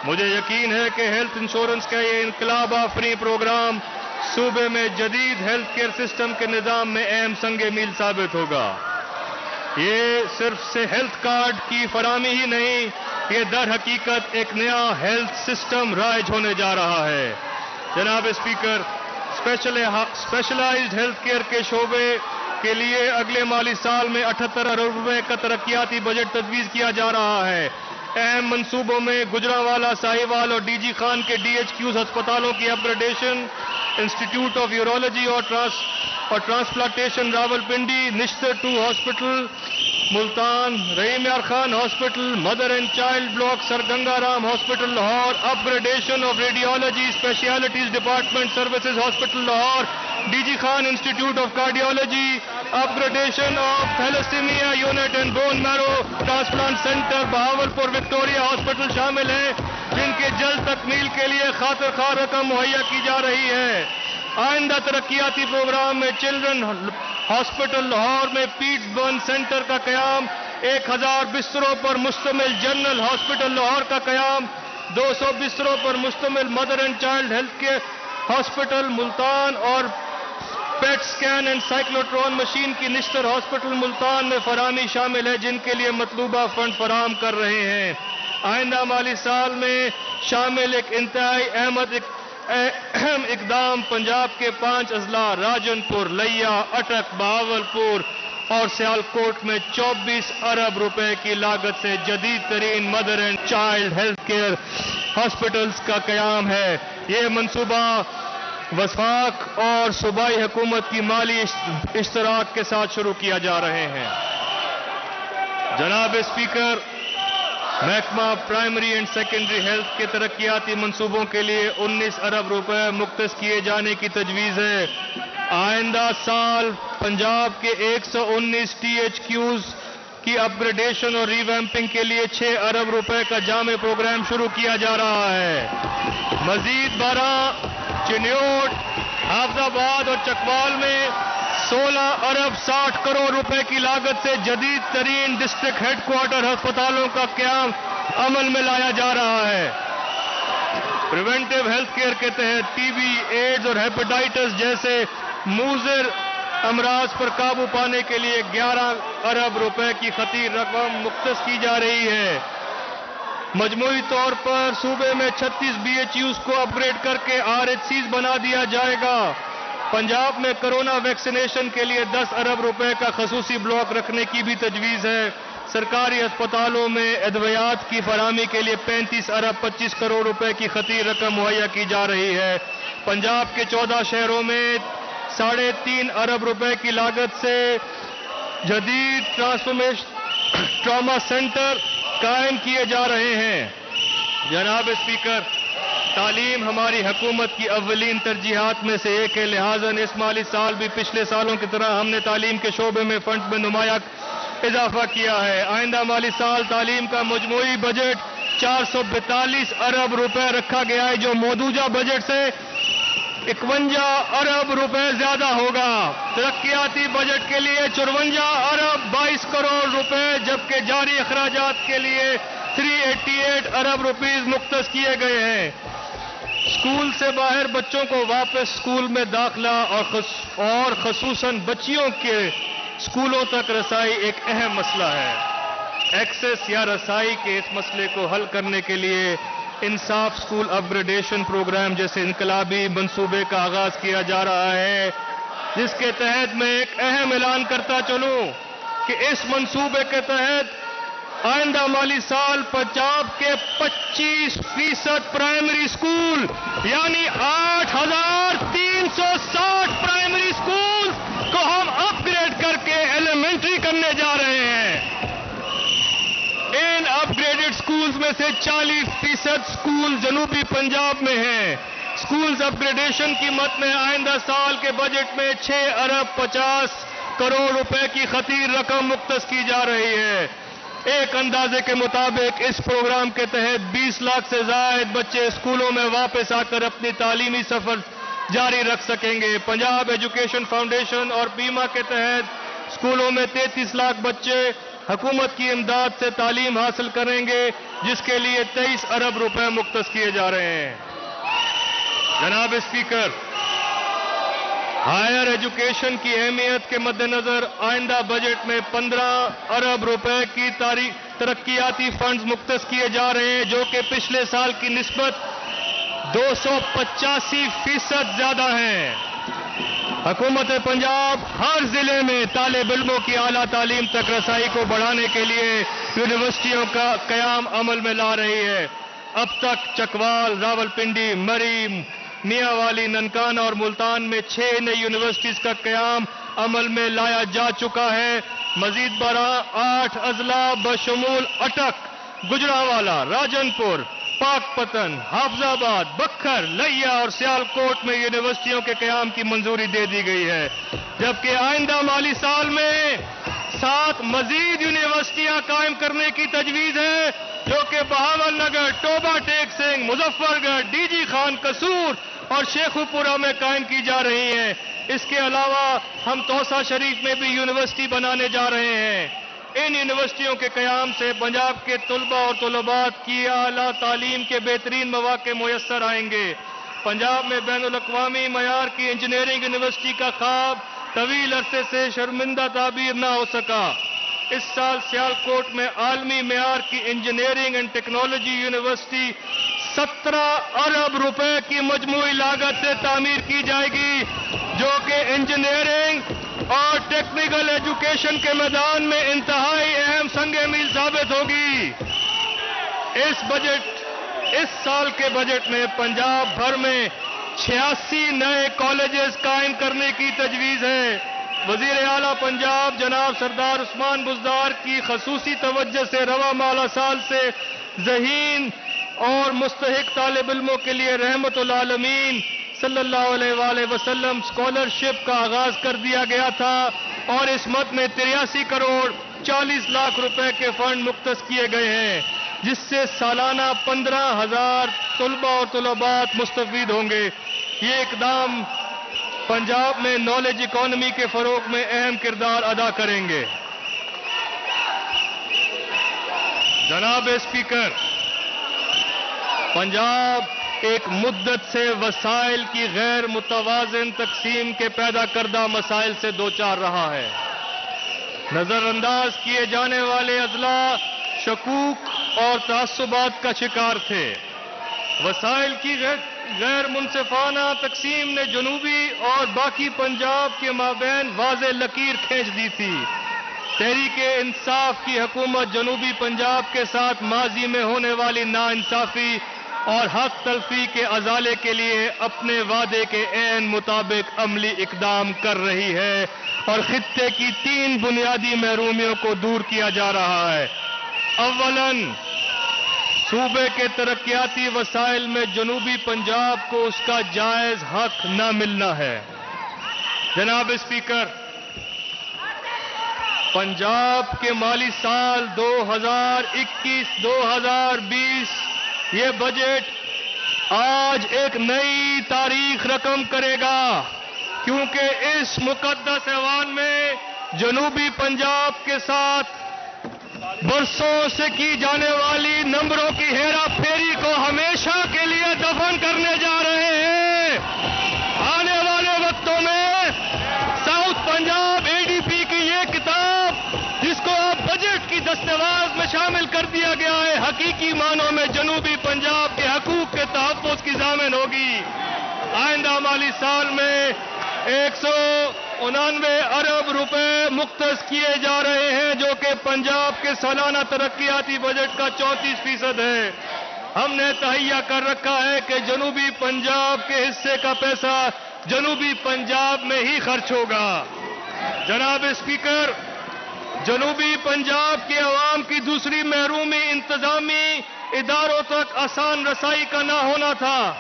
مجھے یقین ہے کہ ہیلتھ انشورنس کا یہ انقلاب آفریں پروگرام صوبے میں جدید ہیلتھ کیئر سسٹم کے نظام میں اہم سنگ میل ثابت ہوگا۔ یہ صرف ہیلتھ کارڈ کی فراہمی ہی نہیں، یہ در حقیقت ایک نیا ہیلتھ سسٹم رائج ہونے جا رہا ہے۔ جناب اسپیکر، اسپیشلائزڈ ہیلتھ کیئر کے شعبے کے لیے اگلے مالی سال میں 78 ارب روپے کا ترقیاتی بجٹ تجویز کیا جا رہا ہے۔ اہم منصوبوں میں گجرانوالہ، ساہیوال اور ڈی جی خان کے ڈی ایچ کیوز ہسپتالوں کی upgradation, institute of urology اور transplantation Rawalpindi, Nishtar 2 hospital Multan, Rahim Yar Khan hospital, mother and child block sir Ganga Ram hospital Lahore, upgradation of radiology specialties department services hospital Lahore, D G Khan institute of cardiology, upgradation of thalassemia unit and bone marrow transplant centre Bahawalpur Victoria hospital شامل ہیں، جن کے جلد تکمیل کے لیے خاطر خواہ رقم مہیا کی جا رہی ہے۔ آئندہ ترقیاتی پروگرام میں چلڈرن ہاسپٹل لاہور میں پیٹس برن سینٹر کا قیام، 1000 بستروں پر مشتمل جنرل ہاسپٹل لاہور کا قیام، 200 بستروں پر مشتمل mother and child health care hospital Multan اور پیٹ سکین اینڈ سائیکلوٹرون مشین کی نشتر ہاسپٹل ملتان میں فراہمی شامل ہے، جن کے لیے مطلوبہ فنڈ فراہم کر رہے ہیں۔ آئندہ مالی سال میں شامل ایک انتہائی اہم اقدام پنجاب کے 5 اضلاع راجن پور، لیا، اٹک، بہاولپور اور سیالکوٹ میں 24 ارب روپے کی لاگت سے جدید ترین mother and child health care hospitals کا قیام ہے۔ یہ منصوبہ وفاق اور صوبائی حکومت کی مالی اشتراک کے ساتھ شروع کیا جا رہے ہیں۔ جناب اسپیکر، محکمہ پرائمری اینڈ سیکنڈری ہیلتھ کے ترقیاتی منصوبوں کے لیے 19 ارب روپے مختص کیے جانے کی تجویز ہے۔ آئندہ سال پنجاب کے 119 ٹی ایچ کیوز کی اپ گریڈیشن اور ریویمپنگ کے لیے 6 ارب روپے کا جامع پروگرام شروع کیا جا رہا ہے۔ مزید 12 چنیوٹ، حافظ آباد اور چکوال میں 16 ارب 60 کروڑ روپے کی لاگت سے جدید ترین ڈسٹرکٹ ہیڈ کوارٹر ہسپتالوں کا قیام عمل میں لایا جا رہا ہے۔ پریونٹیو ہیلتھ کیئر کے تحت ٹی بی، ایڈز اور ہیپاٹائٹس جیسے مضر امراض پر قابو پانے کے لیے 11 ارب روپے کی خطیر رقم مختص کی جا رہی ہے۔ مجموعی طور پر صوبے میں 36 بی ایچ یوز کو اپ گریڈ کر کے آر ایچ سیز بنا دیا جائے گا۔ پنجاب میں کرونا ویکسینیشن کے لیے 10 ارب روپے کا خصوصی بلاک رکھنے کی بھی تجویز ہے۔ سرکاری اسپتالوں میں ادویات کی فراہمی کے لیے 35 ارب 25 کروڑ روپے کی خطیر رقم مہیا کی جا رہی ہے۔ پنجاب کے 14 شہروں میں 3.5 ارب روپے کی لاگت سے جدید ٹراما سینٹر قائم کیے جا رہے ہیں۔ جناب اسپیکر، تعلیم ہماری حکومت کی اولین ترجیحات میں سے ایک ہے، لہٰذا اس مالی سال بھی پچھلے سالوں کی طرح ہم نے تعلیم کے شعبے میں فنڈ میں نمایاں اضافہ کیا ہے۔ آئندہ مالی سال تعلیم کا مجموعی بجٹ 442 ارب روپے رکھا گیا ہے، جو موجودہ بجٹ سے 51 ارب روپے زیادہ ہوگا۔ ترقیاتی بجٹ کے لیے 54 ارب 22 کروڑ روپے، جبکہ جاری اخراجات کے لیے 3 388 ارب روپیز مختص کیے گئے ہیں۔ اسکول سے باہر بچوں کو واپس اسکول میں داخلہ اور خصوصاً بچیوں کے اسکولوں تک رسائی ایک اہم مسئلہ ہے۔ ایکسیس یا رسائی کے اس مسئلے کو حل کرنے کے لیے انصاف اسکول اپ گریڈیشن پروگرام جیسے انقلابی منصوبے کا آغاز کیا جا رہا ہے، جس کے تحت میں ایک اہم اعلان کرتا چلوں کہ اس منصوبے کے تحت آئندہ مالی سال پنجاب کے 25% پرائمری اسکول یعنی 8,360 پرائمری اسکول کو ہم اپ گریڈ کر کے ایلیمنٹری کرنے جا رہے ہیں۔ ان اپ گریڈڈ اسکولز میں سے 40% اسکول جنوبی پنجاب میں ہیں۔ اسکولز اپ گریڈیشن کی مد میں آئندہ سال کے بجٹ میں 6 ارب 50 کروڑ روپے کی خطیر رقم مختص کی جا رہی ہے۔ ایک اندازے کے مطابق اس پروگرام کے تحت 20 لاکھ سے زائد بچے اسکولوں میں واپس آ کر اپنی تعلیمی سفر جاری رکھ سکیں گے۔ پنجاب ایجوکیشن فاؤنڈیشن اور بیما کے تحت اسکولوں میں 33 لاکھ بچے حکومت کی امداد سے تعلیم حاصل کریں گے، جس کے لیے 23 ارب روپے مختص کیے جا رہے ہیں۔ جناب اسپیکر، ہائر ایجوکیشن کی اہمیت کے مد نظر آئندہ بجٹ میں 15 ارب روپے کی ترقیاتی فنڈز مختص کیے جا رہے ہیں، جو کہ پچھلے سال کی نسبت 285% زیادہ ہیں۔ حکومت پنجاب ہر ضلع میں طالب علموں کی اعلیٰ تعلیم تک رسائی کو بڑھانے کے لیے یونیورسٹیوں کا قیام عمل میں لا رہی ہے۔ اب تک چکوال، راولپنڈی، مریم، میاں والی، ننکانہ اور ملتان میں 6 نئی یونیورسٹیز کا قیام عمل میں لایا جا چکا ہے۔ مزید برآں 8 اضلاع بشمول اٹک، گجرانوالہ، راجن پور، پاک پتن، حافظ آباد، بکھر، لیا اور سیالکوٹ میں یونیورسٹیوں کے قیام کی منظوری دے دی گئی ہے، جبکہ آئندہ مالی سال میں 7 مزید یونیورسٹیاں قائم کرنے کی تجویز ہے، جو کہ بہاول نگر، ٹوبہ ٹیک سنگھ، مظفر گڑھ، ڈی جی خان، قصور اور شیخو پورہ میں قائم کی جا رہی ہیں۔ اس کے علاوہ ہم توسا شریف میں بھی یونیورسٹی بنانے جا رہے ہیں۔ ان یونیورسٹیوں کے قیام سے پنجاب کے طلباء اور طلبات کی اعلیٰ تعلیم کے بہترین مواقع میسر آئیں گے۔ پنجاب میں بین الاقوامی معیار کی انجینئرنگ یونیورسٹی کا خواب طویل عرصے سے شرمندہ تعبیر نہ ہو سکا۔ اس سال سیالکوٹ میں عالمی معیار کی انجینئرنگ اینڈ ٹیکنالوجی یونیورسٹی 17 ارب روپے کی مجموعی لاگت سے تعمیر کی جائے گی، جو کہ انجینئرنگ اور ٹیکنیکل ایجوکیشن کے میدان میں انتہائی اہم سنگ میل ثابت ہوگی۔ اس سال کے بجٹ میں پنجاب بھر میں 86 نئے کالجز قائم کرنے کی تجویز ہے۔ وزیر اعلیٰ پنجاب جناب سردار عثمان بزدار کی خصوصی توجہ سے رواں مالی سال سے ذہین اور مستحق طالب علموں کے لیے رحمت العالمین صلی اللہ علیہ وآلہ وسلم اسکالرشپ کا آغاز کر دیا گیا تھا، اور اس مد میں 83 کروڑ 40 لاکھ روپے کے فنڈ مختص کیے گئے ہیں، جس سے سالانہ 15,000 طلباء اور طلبات مستفید ہوں گے۔ یہ اقدام پنجاب میں نالج اکانومی کے فروغ میں اہم کردار ادا کریں گے۔ جناب اسپیکر، پنجاب ایک مدت سے وسائل کی غیر متوازن تقسیم کے پیدا کردہ مسائل سے دوچار رہا ہے۔ نظر انداز کیے جانے والے اضلاع شکوک اور تعصبات کا شکار تھے۔ وسائل کی غیر منصفانہ تقسیم نے جنوبی اور باقی پنجاب کے مابین واضح لکیر کھینچ دی تھی۔ تحریک انصاف کی حکومت جنوبی پنجاب کے ساتھ ماضی میں ہونے والی ناانصافی اور حق تلفی کے ازالے کے لیے اپنے وعدے کے عین مطابق عملی اقدام کر رہی ہے، اور خطے کی 3 بنیادی محرومیوں کو دور کیا جا رہا ہے۔ اولاً، صوبے کے ترقیاتی وسائل میں جنوبی پنجاب کو اس کا جائز حق نہ ملنا ہے۔ جناب اسپیکر، پنجاب کے مالی سال 2021-2020 یہ بجٹ آج ایک نئی تاریخ رقم کرے گا، کیونکہ اس مقدس ایوان میں جنوبی پنجاب کے ساتھ برسوں سے کی جانے والی نمبروں کی ہیرا پھیری کو ہمیشہ کے لیے دفن کرنے جا رہے ہیں. آنے والے وقتوں میں ساؤتھ پنجاب ADP کی یہ کتاب جس کو اب بجٹ کی دستاویز میں شامل کر دیا گیا ہے، حقیقی معنوں میں جنوبی پنجاب کے حقوق کے تحفظ کی ضامن ہوگی. آئندہ مالی سال میں 189 ارب روپے مختص کیے جا رہے ہیں، جو کہ پنجاب کے سالانہ ترقیاتی بجٹ کا 34% ہے. ہم نے تہیہ کر رکھا ہے کہ جنوبی پنجاب کے حصے کا پیسہ جنوبی پنجاب میں ہی خرچ ہوگا. جناب اسپیکر، جنوبی پنجاب کے عوام کی دوسری محرومی انتظامی اداروں تک آسان رسائی کا نہ ہونا تھا،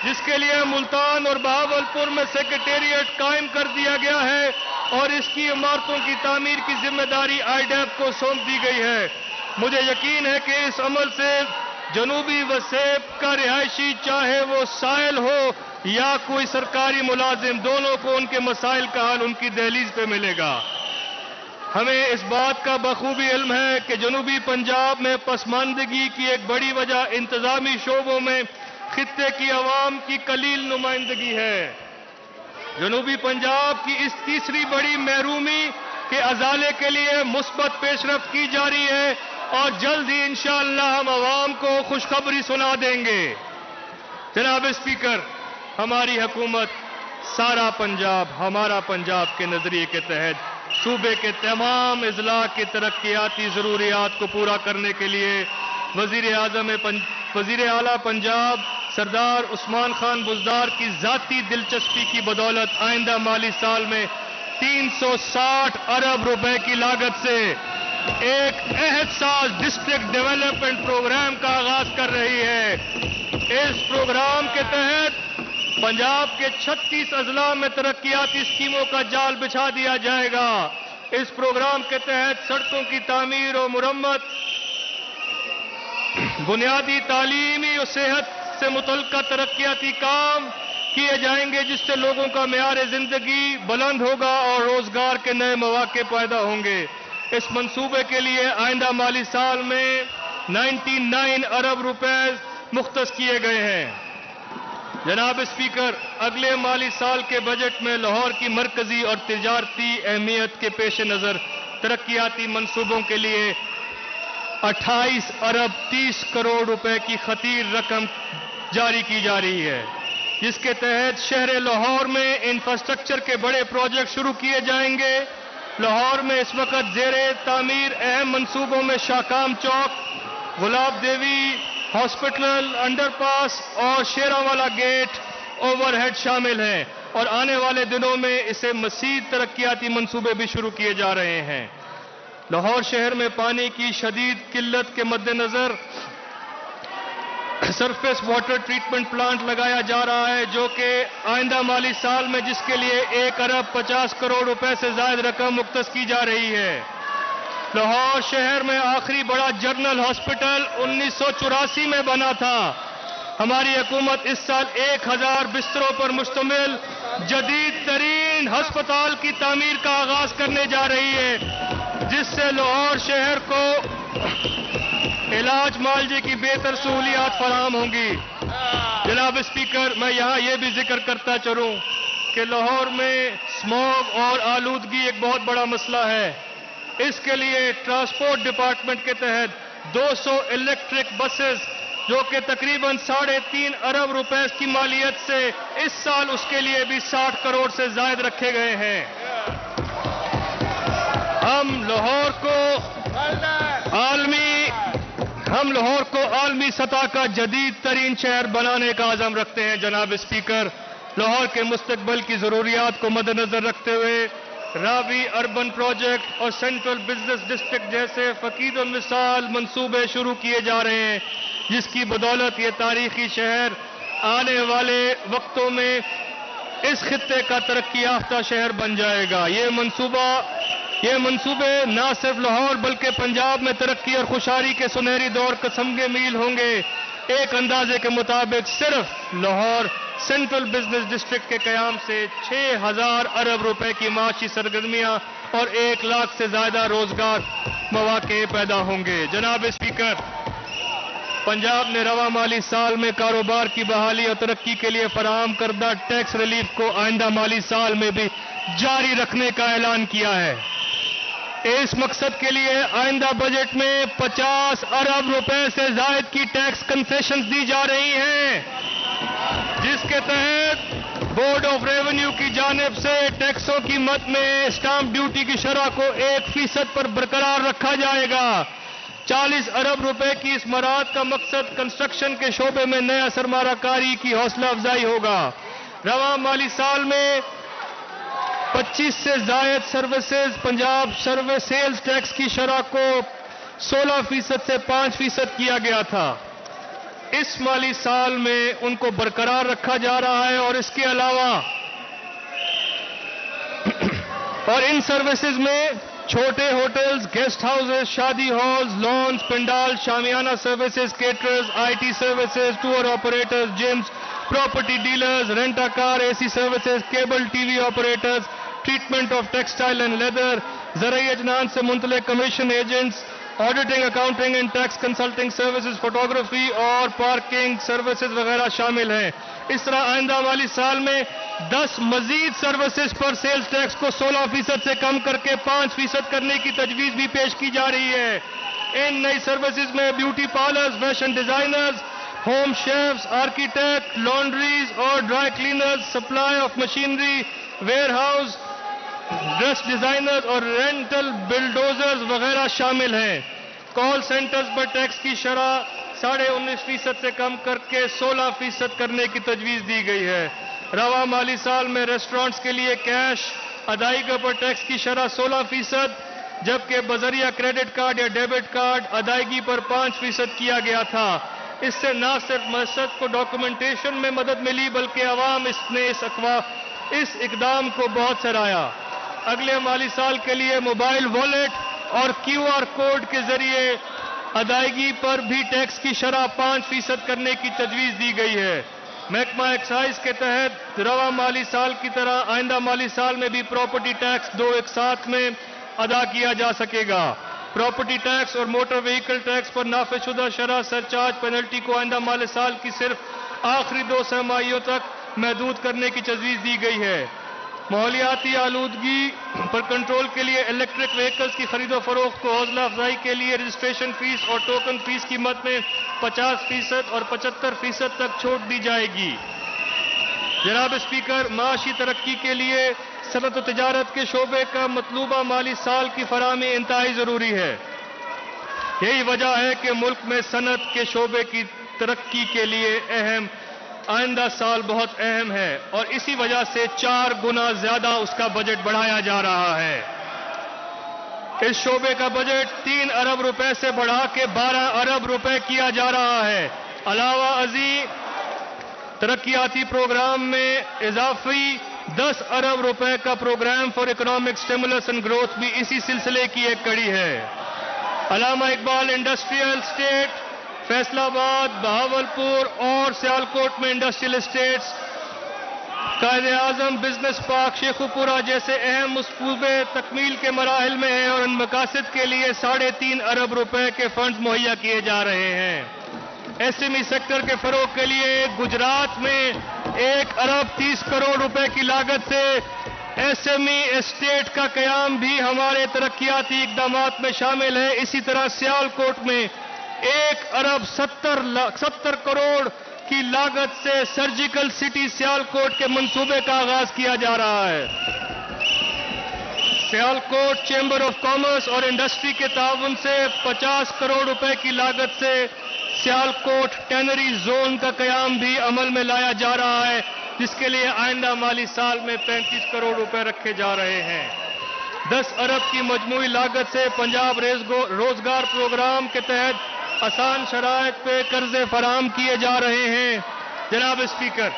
جس کے لیے ملتان اور بہاولپور میں سیکریٹریٹ قائم کر دیا گیا ہے اور اس کی عمارتوں کی تعمیر کی ذمہ داری IDEP کو سونپ دی گئی ہے. مجھے یقین ہے کہ اس عمل سے جنوبی وسیب کا رہائشی، چاہے وہ سائل ہو یا کوئی سرکاری ملازم، دونوں کو ان کے مسائل کا حل ان کی دہلیز پہ ملے گا. ہمیں اس بات کا بخوبی علم ہے کہ جنوبی پنجاب میں پسماندگی کی ایک بڑی وجہ انتظامی شعبوں میں خطے کی عوام کی قلیل نمائندگی ہے. جنوبی پنجاب کی اس تیسری بڑی محرومی کے ازالے کے لیے مثبت پیش رفت کی جا رہی ہے اور جلد ہی انشاءاللہ ہم عوام کو خوشخبری سنا دیں گے. جناب اسپیکر، ہماری حکومت سارا پنجاب ہمارا پنجاب کے نظریے کے تحت صوبے کے تمام اضلاع کی ترقیاتی ضروریات کو پورا کرنے کے لیے وزیر اعلیٰ پنجاب سردار عثمان خان بزدار کی ذاتی دلچسپی کی بدولت آئندہ مالی سال میں 360 ارب روپے کی لاگت سے ایک عہد ساز ڈسٹرکٹ ڈیولپمنٹ پروگرام کا آغاز کر رہی ہے. اس پروگرام کے تحت پنجاب کے 36 اضلاع میں ترقیاتی اسکیموں کا جال بچھا دیا جائے گا. اس پروگرام کے تحت سڑکوں کی تعمیر و مرمت، بنیادی تعلیمی اور صحت سے متعلقہ ترقیاتی کام کیے جائیں گے، جس سے لوگوں کا معیار زندگی بلند ہوگا اور روزگار کے نئے مواقع پیدا ہوں گے. اس منصوبے کے لیے آئندہ مالی سال میں 99 ارب روپے مختص کیے گئے ہیں. جناب اسپیکر، اگلے مالی سال کے بجٹ میں لاہور کی مرکزی اور تجارتی اہمیت کے پیش نظر ترقیاتی منصوبوں کے لیے 28 ارب 30 کروڑ روپے کی خطیر رقم جاری کی جا رہی ہے، جس کے تحت شہر لاہور میں انفراسٹرکچر کے بڑے پروجیکٹ شروع کیے جائیں گے. لاہور میں اس وقت زیر تعمیر اہم منصوبوں میں شاکام چوک، گلاب دیوی ہاسپٹل، انڈر پاس اور شیراوالا گیٹ اوور ہیڈ شامل ہیں، اور آنے والے دنوں میں اسے مزید ترقیاتی منصوبے بھی شروع کیے جا رہے ہیں. لاہور شہر میں پانی کی شدید قلت کے مد نظر سرفیس واٹر ٹریٹمنٹ پلانٹ لگایا جا رہا ہے، جو کہ آئندہ مالی سال میں جس کے لیے 1 ارب 50 کروڑ روپے سے زائد رقم مختص کی جا رہی ہے. لاہور شہر میں آخری بڑا جنرل ہاسپٹل 1984 میں بنا تھا. ہماری حکومت اس سال 1000 بستروں پر مشتمل جدید ترین ہسپتال کی تعمیر کا آغاز کرنے جا رہی ہے، جس سے لاہور شہر کو علاج معالجے کی بہتر سہولیات فراہم ہوں گی. جناب اسپیکر، میں یہاں یہ بھی ذکر کرتا چلوں کہ لاہور میں اسموگ اور آلودگی ایک بہت بڑا مسئلہ ہے. اس کے لیے ٹرانسپورٹ ڈپارٹمنٹ کے تحت 200 الیکٹرک بسز، جو کہ تقریباً 3.5 ارب روپے کی مالیت سے اس سال اس کے لیے بھی 60 کروڑ سے زائد رکھے گئے ہیں. ہم لاہور کو عالمی سطح کا جدید ترین شہر بنانے کا عزم رکھتے ہیں. جناب اسپیکر، لاہور کے مستقبل کی ضروریات کو مد نظر رکھتے ہوئے راوی اربن پروجیکٹ اور سینٹرل بزنس ڈسٹرکٹ جیسے فقید المثال منصوبے شروع کیے جا رہے ہیں، جس کی بدولت یہ تاریخی شہر آنے والے وقتوں میں اس خطے کا ترقی یافتہ شہر بن جائے گا. یہ منصوبے نہ صرف لاہور بلکہ پنجاب میں ترقی اور خوشحالی کے سنہری دور کا سنگ میل ہوں گے. ایک اندازے کے مطابق صرف لاہور سینٹرل بزنس ڈسٹرکٹ کے قیام سے 6000 ارب روپے کی معاشی سرگرمیاں اور 1 لاکھ سے زیادہ روزگار مواقع پیدا ہوں گے۔ جناب اسپیکر، پنجاب نے رواں مالی سال میں کاروبار کی بحالی اور ترقی کے لیے فراہم کردہ ٹیکس ریلیف کو آئندہ مالی سال میں بھی جاری رکھنے کا اعلان کیا ہے۔ اس مقصد کے لیے آئندہ بجٹ میں 50 ارب روپے سے زائد کی ٹیکس کنسیشنز دی جا رہی ہیں، جس کے تحت بورڈ آف ریونیو کی جانب سے ٹیکسوں کی مد میں اسٹامپ ڈیوٹی کی شرح کو 1% پر برقرار رکھا جائے گا۔ 40 ارب روپے کی اس مراعات کا مقصد کنسٹرکشن کے شعبے میں نیا سرمایہ کاری کی حوصلہ افزائی ہوگا۔ رواں مالی سال میں 25 سے زائد services Punjab service sales tax کی شرح کو 16% سے 5% کیا گیا تھا۔ اس مالی سال میں ان کو برقرار رکھا جا رہا ہے اور اس کے علاوہ اور ان سروسز میں چھوٹے ہوٹلز، گیسٹ ہاؤسز، شادی ہالز، لانز، پنڈال، شامیانہ services, caterers, I T services, tour operators, gyms, property dealers, rent a car A C services, cable T V operators, treatment of textile and leather, زرعی اجناس سے منسلک commission agents, auditing, accounting and tax consulting services, photography اور parking services وغیرہ شامل ہیں۔ اس طرح آئندہ مالی سال میں 10 مزید سروسز پر سیلز ٹیکس کو 16% سے کم کر کے 5% کرنے کی تجویز بھی پیش کی جا رہی ہے۔ ان نئی سروسز میں beauty parlours, fashion designers, home chefs, architect, laundries اور dry cleaners, supply of machinery, warehouse, dress designers اور رینٹل بلڈوزرز وغیرہ شامل ہیں۔ کال سینٹرز پر ٹیکس کی شرح 19.5% سے کم کر کے 16% کرنے کی تجویز دی گئی ہے۔ رواں مالی سال میں ریسٹورانٹس کے لیے کیش ادائیگی پر ٹیکس کی شرح 16%، جبکہ بذریعہ کریڈٹ کارڈ یا ڈیبٹ کارڈ ادائیگی پر 5% کیا گیا تھا۔ اس سے نہ صرف معیشت کو ڈاکومنٹیشن میں مدد ملی بلکہ عوام نے اس اقدام کو بہت سراہا۔ اگلے مالی سال کے لیے موبائل والیٹ اور کیو آر کوڈ کے ذریعے ادائیگی پر بھی ٹیکس کی شرح 5% کرنے کی تجویز دی گئی ہے۔ محکمہ ایکسائز کے تحت رواں مالی سال کی طرح آئندہ مالی سال میں بھی پراپرٹی ٹیکس 2 ایک ساتھ میں ادا کیا جا سکے گا۔ پراپرٹی ٹیکس اور موٹر وہیکل ٹیکس پر نافذ شدہ شرح سرچارج پینلٹی کو آئندہ مالی سال کی صرف آخری 2 سرمائیوں تک محدود کرنے کی تجویز دی گئی ہے۔ ماحولیاتی آلودگی پر کنٹرول کے لیے الیکٹرک وہیکلز کی خرید و فروخت کو حوصلہ افزائی کے لیے رجسٹریشن فیس اور ٹوکن فیس کی مد میں 50% اور 75% تک چھوٹ دی جائے گی۔ جناب اسپیکر، معاشی ترقی کے لیے صنعت و تجارت کے شعبے کا مطلوبہ مالی سال کی فراہمی انتہائی ضروری ہے۔ یہی وجہ ہے کہ ملک میں صنعت کے شعبے کی ترقی کے لیے آئندہ سال بہت اہم ہے اور اسی وجہ سے 4 گنا زیادہ اس کا بجٹ بڑھایا جا رہا ہے۔ اس شعبے کا بجٹ 3 ارب روپے سے بڑھا کے 12 ارب روپے کیا جا رہا ہے۔ علاوہ ازیں ترقیاتی پروگرام میں اضافی 10 ارب روپے کا programme for economic stimulus and growth بھی اسی سلسلے کی ایک کڑی ہے۔ علامہ اقبال انڈسٹریل اسٹیٹ، فیصل آباد، بہاولپور اور سیالکوٹ میں industrial status, Quaid Azam business park Sheikhupura جیسے اہم منصوبے تکمیل کے مراحل میں ہیں اور ان مقاصد کے لیے 3.5 ارب روپے کے فنڈز مہیا کیے جا رہے ہیں۔ ایس ایم ای سیکٹر کے فروغ کے لیے گجرات میں 1 ارب 30 کروڑ روپے کی لاگت سے ایس ایم ای اسٹیٹ کا قیام بھی ہمارے ترقیاتی اقدامات میں شامل ہے۔ اسی طرح سیالکوٹ میں 1 ارب 70 کروڑ کی لاگت سے سرجیکل سٹی سیالکوٹ کے منصوبے کا آغاز کیا جا رہا ہے۔ سیالکوٹ چیمبر آف کامرس اور انڈسٹری کے تعاون سے 50 کروڑ روپے کی لاگت سے سیالکوٹ ٹینری زون کا قیام بھی عمل میں لایا جا رہا ہے، جس کے لیے آئندہ مالی سال میں 35 کروڑ روپے رکھے جا رہے ہیں۔ 10 ارب کی مجموعی لاگت سے پنجاب روزگار پروگرام کے تحت آسان شرائط پہ قرضے فراہم کیے جا رہے ہیں۔ جناب اسپیکر،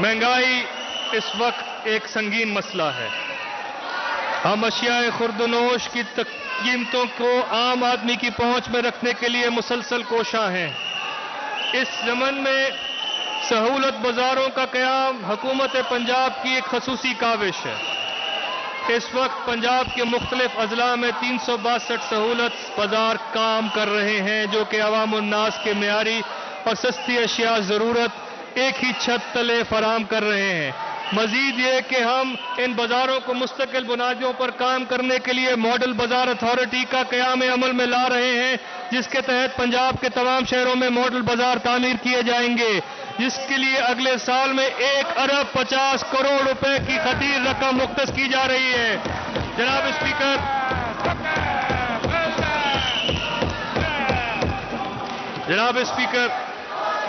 مہنگائی اس وقت ایک سنگین مسئلہ ہے۔ ہم اشیاء خوردنوش کی قیمتوں کو عام آدمی کی پہنچ میں رکھنے کے لیے مسلسل کوشاں ہیں۔ اس ضمن میں سہولت بازاروں کا قیام حکومت پنجاب کی ایک خصوصی کاوش ہے۔ اس وقت پنجاب کے مختلف اضلاع میں 362 سہولت بازار کام کر رہے ہیں جو کہ عوام الناس کے معیاری اور سستی اشیاء ضرورت ایک ہی چھت تلے فراہم کر رہے ہیں۔ مزید یہ کہ ہم ان بازاروں کو مستقل بنیادوں پر کام کرنے کے لیے ماڈل بازار اتھارٹی کا قیام عمل میں لا رہے ہیں، جس کے تحت پنجاب کے تمام شہروں میں ماڈل بازار تعمیر کیے جائیں گے، جس کے لیے اگلے سال میں 1 ارب 50 کروڑ روپے کی خطیر رقم مختص کی جا رہی ہے۔ جناب اسپیکر،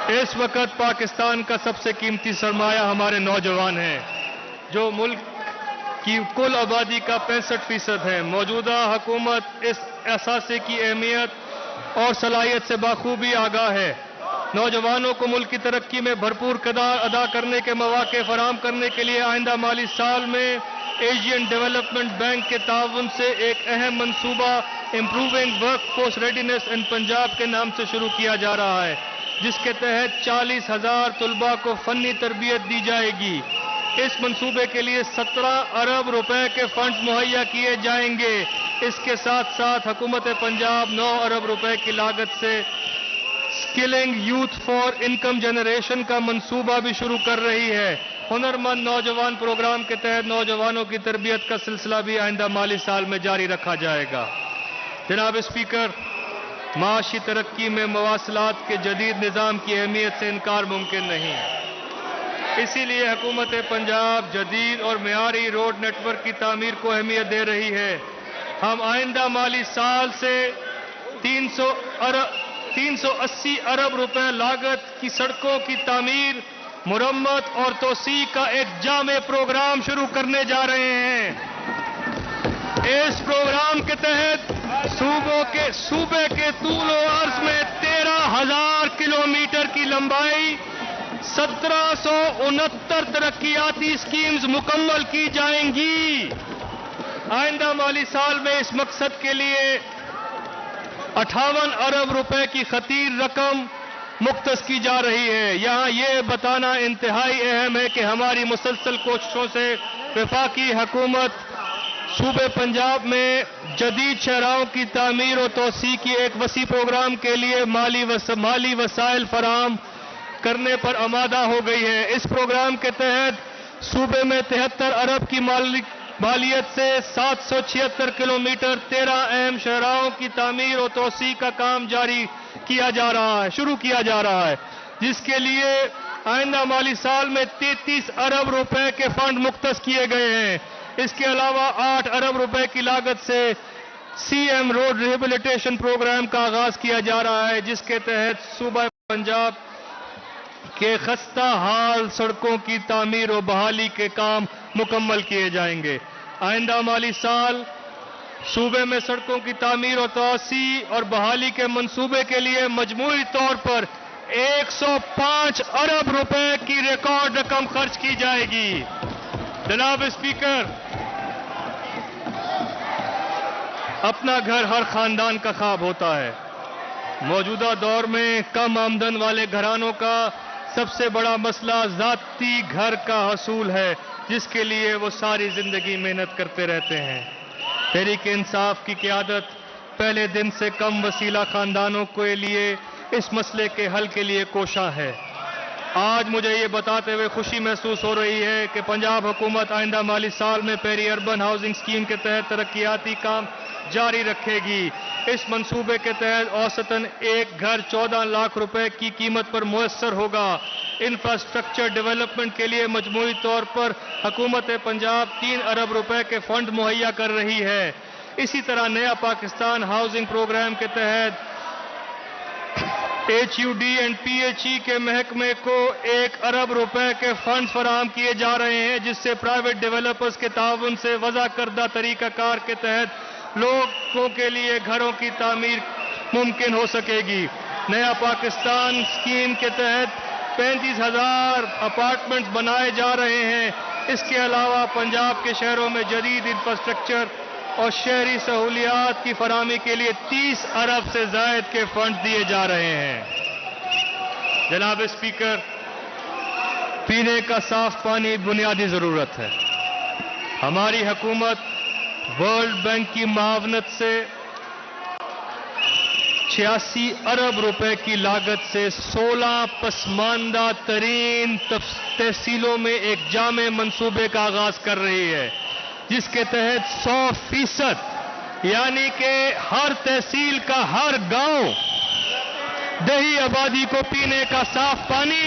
اس وقت پاکستان کا سب سے قیمتی سرمایہ ہمارے نوجوان ہیں، جو ملک کی کل آبادی کا 65% ہے۔ موجودہ حکومت اس اثاثے کی اہمیت اور صلاحیت سے بخوبی آگاہ ہے۔ نوجوانوں کو ملک کی ترقی میں بھرپور کردار ادا کرنے کے مواقع فراہم کرنے کے لیے آئندہ مالی سال میں ایشین ڈیولپمنٹ بینک کے تعاون سے ایک اہم منصوبہ امپروونگ ورک فورس ریڈینس ان پنجاب کے نام سے شروع کیا جا رہا ہے، جس کے تحت 40,000 طلباء کو فنی تربیت دی جائے گی۔ اس منصوبے کے لیے 17 ارب روپے کے فنڈز مہیا کیے جائیں گے۔ اس کے ساتھ ساتھ حکومت پنجاب 9 ارب روپے کی لاگت سے skilling youth for income generation کا منصوبہ بھی شروع کر رہی ہے۔ ہنرمند نوجوان پروگرام کے تحت نوجوانوں کی تربیت کا سلسلہ بھی آئندہ مالی سال میں جاری رکھا جائے گا۔ جناب اسپیکر، معاشی ترقی میں مواصلات کے جدید نظام کی اہمیت سے انکار ممکن نہیں، اسی لیے حکومت پنجاب جدید اور معیاری روڈ نیٹ ورک کی تعمیر کو اہمیت دے رہی ہے۔ ہم آئندہ مالی سال سے 380 ارب روپے لاگت کی سڑکوں کی تعمیر، مرمت اور توسیع کا ایک جامع پروگرام شروع کرنے جا رہے ہیں۔ اس پروگرام کے تحت صوبے کے طول و عرض میں 13,000 کلومیٹر کی لمبائی 1769 ترقیاتی اسکیمز مکمل کی جائیں گی۔ آئندہ مالی سال میں اس مقصد کے لیے 58 ارب روپے کی خطیر رقم مختص کی جا رہی ہے۔ یہاں یہ بتانا انتہائی اہم ہے کہ ہماری مسلسل کوششوں سے وفاقی حکومت صوبے پنجاب میں جدید شاہراہوں کی تعمیر و توسیع کی ایک وسیع پروگرام کے لیے مالی وسائل فراہم کرنے پر آمادہ ہو گئی ہے۔ اس پروگرام کے تحت صوبے میں 73 ارب کی مالیت سے 776 کلومیٹر 13 اہم شاہراہوں کی تعمیر و توسیع کا کام شروع کیا جا رہا ہے، جس کے لیے آئندہ مالی سال میں 33 ارب روپے کے فنڈ مختص کیے گئے ہیں۔ اس کے علاوہ 8 ارب روپے کی لاگت سے C M road rehabilitation programme کا آغاز کیا جا رہا ہے، جس کے تحت صوبہ پنجاب کے خستہ حال سڑکوں کی تعمیر و بحالی کے کام مکمل کیے جائیں گے۔ آئندہ مالی سال صوبے میں سڑکوں کی تعمیر و توسیع اور بحالی کے منصوبے کے لیے مجموعی طور پر 105 ارب روپے کی ریکارڈ رقم خرچ کی جائے گی۔ جناب اسپیکر، اپنا گھر ہر خاندان کا خواب ہوتا ہے۔ موجودہ دور میں کم آمدن والے گھرانوں کا سب سے بڑا مسئلہ ذاتی گھر کا حصول ہے، جس کے لیے وہ ساری زندگی محنت کرتے رہتے ہیں۔ تحریک انصاف کی قیادت پہلے دن سے کم وسیلہ خاندانوں کے لیے اس مسئلے کے حل کے لیے کوشاں ہے۔ آج مجھے یہ بتاتے ہوئے خوشی محسوس ہو رہی ہے کہ پنجاب حکومت آئندہ مالی سال میں پیری اربن ہاؤسنگ اسکیم کے تحت ترقیاتی کام جاری رکھے گی۔ اس منصوبے کے تحت اوسطاً ایک گھر 14 لاکھ روپے کی قیمت پر میسر ہوگا۔ انفراسٹرکچر ڈیولپمنٹ کے لیے مجموعی طور پر حکومت پنجاب 3 ارب روپے کے فنڈ مہیا کر رہی ہے۔ اسی طرح نیا پاکستان ہاؤسنگ پروگرام کے تحت H U D and P H E کے محکمے کو 1 ارب روپے کے فنڈ فراہم کیے جا رہے ہیں، جس سے پرائیویٹ ڈیولپرز کے تعاون سے وضع کردہ طریقہ کار کے تحت لوگوں کے لیے گھروں کی تعمیر ممکن ہو سکے گی۔ نیا پاکستان اسکیم کے تحت 35,000 اپارٹمنٹس بنائے جا رہے ہیں۔ اس کے علاوہ پنجاب کے شہروں میں جدید انفراسٹرکچر اور شہری سہولیات کی فراہمی کے لیے 30 ارب سے زائد کے فنڈ دیے جا رہے ہیں۔ جناب اسپیکر، پینے کا صاف پانی بنیادی ضرورت ہے۔ ہماری حکومت ورلڈ بینک کی معاونت سے 86 ارب روپے کی لاگت سے 16 پسماندہ ترین تحصیلوں میں ایک جامع منصوبے کا آغاز کر رہی ہے، جس کے تحت 100% یعنی کہ ہر تحصیل کا ہر گاؤں دیہی آبادی کو پینے کا صاف پانی،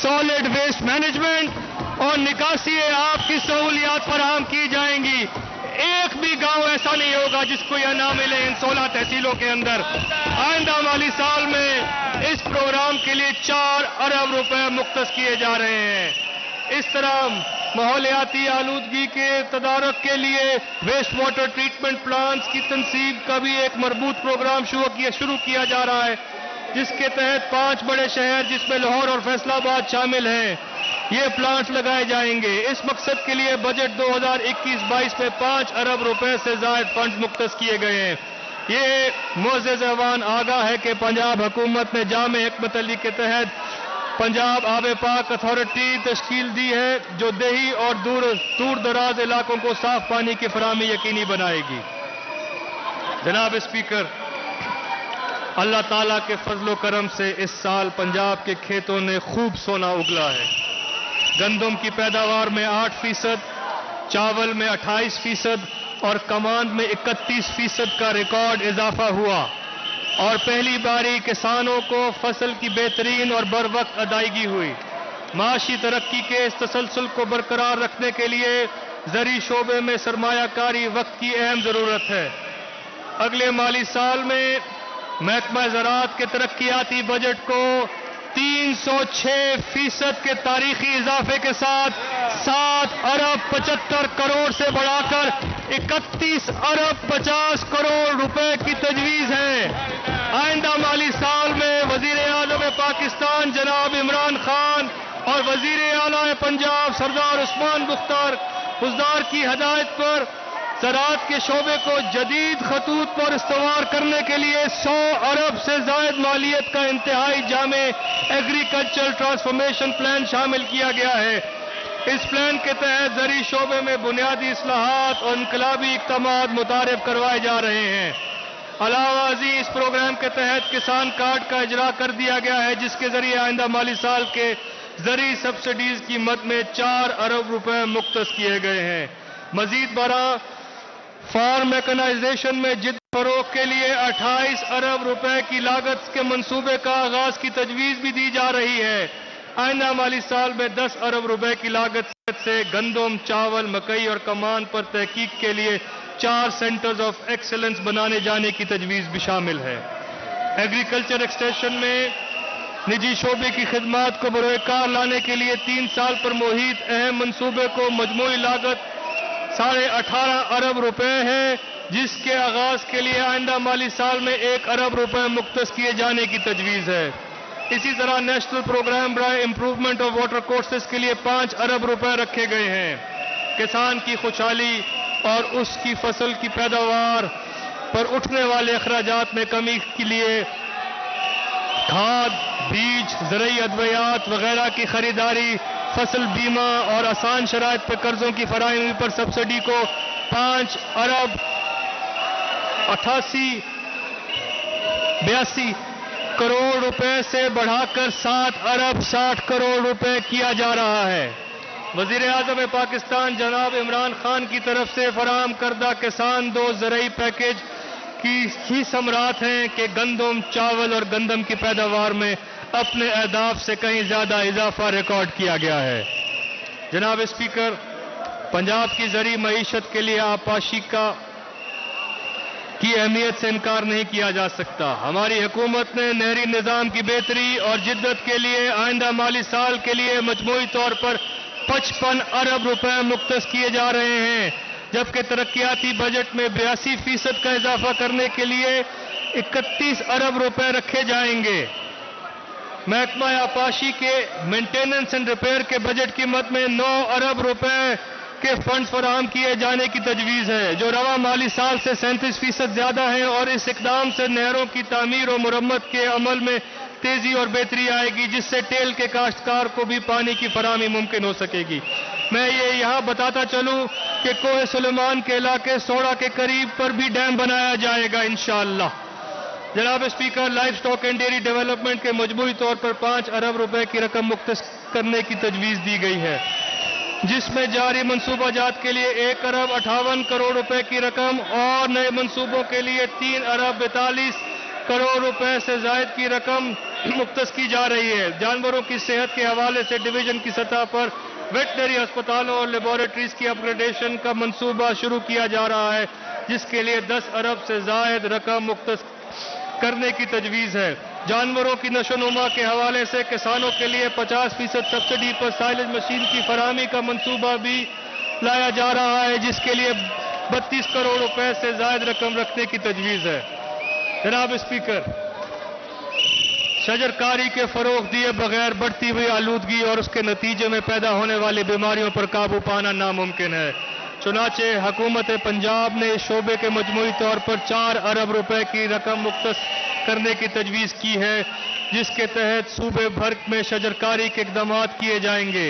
سالڈ ویسٹ مینجمنٹ اور نکاسی آب کی سہولیات فراہم کی جائیں گی۔ ایک بھی گاؤں ایسا نہیں ہوگا جس کو یہ نہ ملے ان 16 تحصیلوں کے اندر۔ آئندہ مالی سال میں اس پروگرام کے لیے 4 ارب روپے مختص کیے جا رہے ہیں۔ اس طرح ماحولیاتی آلودگی کے تدارک کے لیے ویسٹ واٹر ٹریٹمنٹ پلانٹس کی تنصیب کا بھی ایک مربوط پروگرام شروع کیا جا رہا ہے، جس کے تحت 5 بڑے شہر جس میں لاہور اور فیصل آباد شامل ہیں یہ پلانٹس لگائے جائیں گے۔ اس مقصد کے لیے بجٹ 2021-22 میں 5 ارب روپے سے زائد فنڈز مختص کیے گئے ہیں۔ یہ معزز ایوان آگاہ ہے کہ پنجاب حکومت نے جامع حکمت عملی کے تحت پنجاب آب پاک اتھارٹی تشکیل دی ہے، جو دیہی اور دور دراز علاقوں کو صاف پانی کی فراہمی یقینی بنائے گی۔ جناب اسپیکر، اللہ تعالیٰ کے فضل و کرم سے اس سال پنجاب کے کھیتوں نے خوب سونا اگلا ہے۔ گندم کی پیداوار میں 8%، چاول میں 28% اور کماند میں 31% کا ریکارڈ اضافہ ہوا، اور پہلی باری کسانوں کو فصل کی بہترین اور بروقت ادائیگی ہوئی۔ معاشی ترقی کے اس تسلسل کو برقرار رکھنے کے لیے زرعی شعبے میں سرمایہ کاری وقت کی اہم ضرورت ہے۔ اگلے مالی سال میں محکمہ زراعت کے ترقیاتی بجٹ کو 306% کے تاریخی اضافے کے ساتھ 7 ارب 75 کروڑ سے بڑھا کر 31 ارب 50 کروڑ روپے کی تجویز ہے۔ آئندہ مالی سال میں وزیر اعظم پاکستان جناب عمران خان اور وزیر اعلیٰ پنجاب سردار عثمان بزدار کی ہدایت پر زراعت کے شعبے کو جدید خطوط پر استوار کرنے کے لیے 100 ارب سے زائد مالیت کا انتہائی جامع ایگریکلچر ٹرانسفارمیشن پلان شامل کیا گیا ہے۔ اس پلان کے تحت زرعی شعبے میں بنیادی اصلاحات اور انقلابی اقدامات متعارف کروائے جا رہے ہیں۔ علاوہ ازیں اس پروگرام کے تحت کسان کارڈ کا اجرا کر دیا گیا ہے، جس کے ذریعے آئندہ مالی سال کے زرعی سبسڈیز کی مد میں 4 ارب روپے مختص کیے گئے ہیں۔ مزید برآں فارم میکنائزیشن میں جدت فروغ کے لیے 28 ارب روپے کی لاگت کے منصوبے کا آغاز کی تجویز بھی دی جا رہی ہے۔ آئندہ مالی سال میں 10 ارب روپے کی لاگت سے گندم، چاول، مکئی اور کمان پر تحقیق کے لیے 4 سینٹرز آف ایکسلنس بنانے جانے کی تجویز بھی شامل ہے۔ ایگریکلچر ایکسٹینشن میں نجی شعبے کی خدمات کو بروئے کار لانے کے لیے 3 سال پر محیط اہم منصوبے کو مجموعی لاگت 18.5 ارب روپے ہے، جس کے آغاز کے لیے آئندہ مالی سال میں 1 ارب روپے مختص کیے جانے کی تجویز ہے۔ اسی طرح نیشنل پروگرام برائے امپروومنٹ آف واٹر کورسز کے لیے 5 ارب روپے رکھے گئے ہیں۔ کسان کی خوشحالی اور اس کی فصل کی پیداوار پر اٹھنے والے اخراجات میں کمی کے لیے کھاد، بیج، زرعی ادویات وغیرہ کی خریداری، فصل بیمہ اور آسان شرائط پر قرضوں کی فراہمی پر سبسڈی کو 5 ارب 82 کروڑ روپے سے بڑھا کر 7 ارب 60 کروڑ روپے کیا جا رہا ہے۔ وزیر اعظم پاکستان جناب عمران خان کی طرف سے فراہم کردہ کسان دوست زرعی پیکیج کی ہی ثمرات ہیں کہ گندم، چاول اور گندم کی پیداوار میں اپنے اہداف سے کہیں زیادہ اضافہ ریکارڈ کیا گیا ہے۔ جناب اسپیکر، پنجاب کی زرعی معیشت کے لیے آبپاشی کی اہمیت سے انکار نہیں کیا جا سکتا۔ ہماری حکومت نے نہری نظام کی بہتری اور جدت کے لیے آئندہ مالی سال کے لیے مجموعی طور پر 55 ارب روپے مختص کیے جا رہے ہیں، جبکہ ترقیاتی بجٹ میں 82% کا اضافہ کرنے کے لیے 31 ارب روپے رکھے جائیں گے۔ محکمہ آبپاشی کے مینٹیننس اینڈ ریپیئر کے بجٹ کی مد میں 9 ارب روپے کے فنڈز فراہم کیے جانے کی تجویز ہے، جو رواں مالی سال سے 37% زیادہ ہیں، اور اس اقدام سے نہروں کی تعمیر و مرمت کے عمل میں تیزی اور بہتری آئے گی، جس سے ٹیل کے کاشتکار کو بھی پانی کی فراہمی ممکن ہو سکے گی۔ میں یہ یہاں بتاتا چلوں کہ کوہ سلیمان کے علاقے سوڑا کے قریب پر بھی ڈیم بنایا جائے گا انشاءاللہ۔ جناب speaker, life stock and dairy development کے مجموعی طور پر 5 ارب روپے کی رقم مختص کرنے کی تجویز دی گئی ہے، جس میں جاری منصوبہ جات کے لیے 1 ارب 58 کروڑ روپے کی رقم اور نئے منصوبوں کے لیے 3 ارب 42 کروڑ روپے سے زائد کی رقم مختص کی جا رہی ہے۔ جانوروں کی صحت کے حوالے سے ڈویژن کی سطح پر ویٹنری ہسپتالوں اور لیبارٹریز کی اپ گریڈیشن کا منصوبہ شروع کیا جا رہا ہے، جس کے لیے 10 ارب سے زائد رقم مختص کرنے کی تجویز ہے۔ جانوروں کی نشو و نما کے حوالے سے کسانوں کے لیے 50% سبسڈی پر سائلج مشین کی فراہمی کا منصوبہ بھی لایا جا رہا ہے، جس کے لیے 32 کروڑ روپے سے زائد رقم رکھنے کی تجویز ہے۔ جناب اسپیکر، شجرکاری کے فروغ دیے بغیر بڑھتی ہوئی آلودگی اور اس کے نتیجے میں پیدا ہونے والی بیماریوں پر قابو پانا ناممکن ہے۔ چنانچہ حکومت پنجاب نے اس شعبے کے مجموعی طور پر 4 ارب روپے کی رقم مختص کرنے کی تجویز کی ہے، جس کے تحت صوبے بھر میں شجرکاری کے اقدامات کیے جائیں گے۔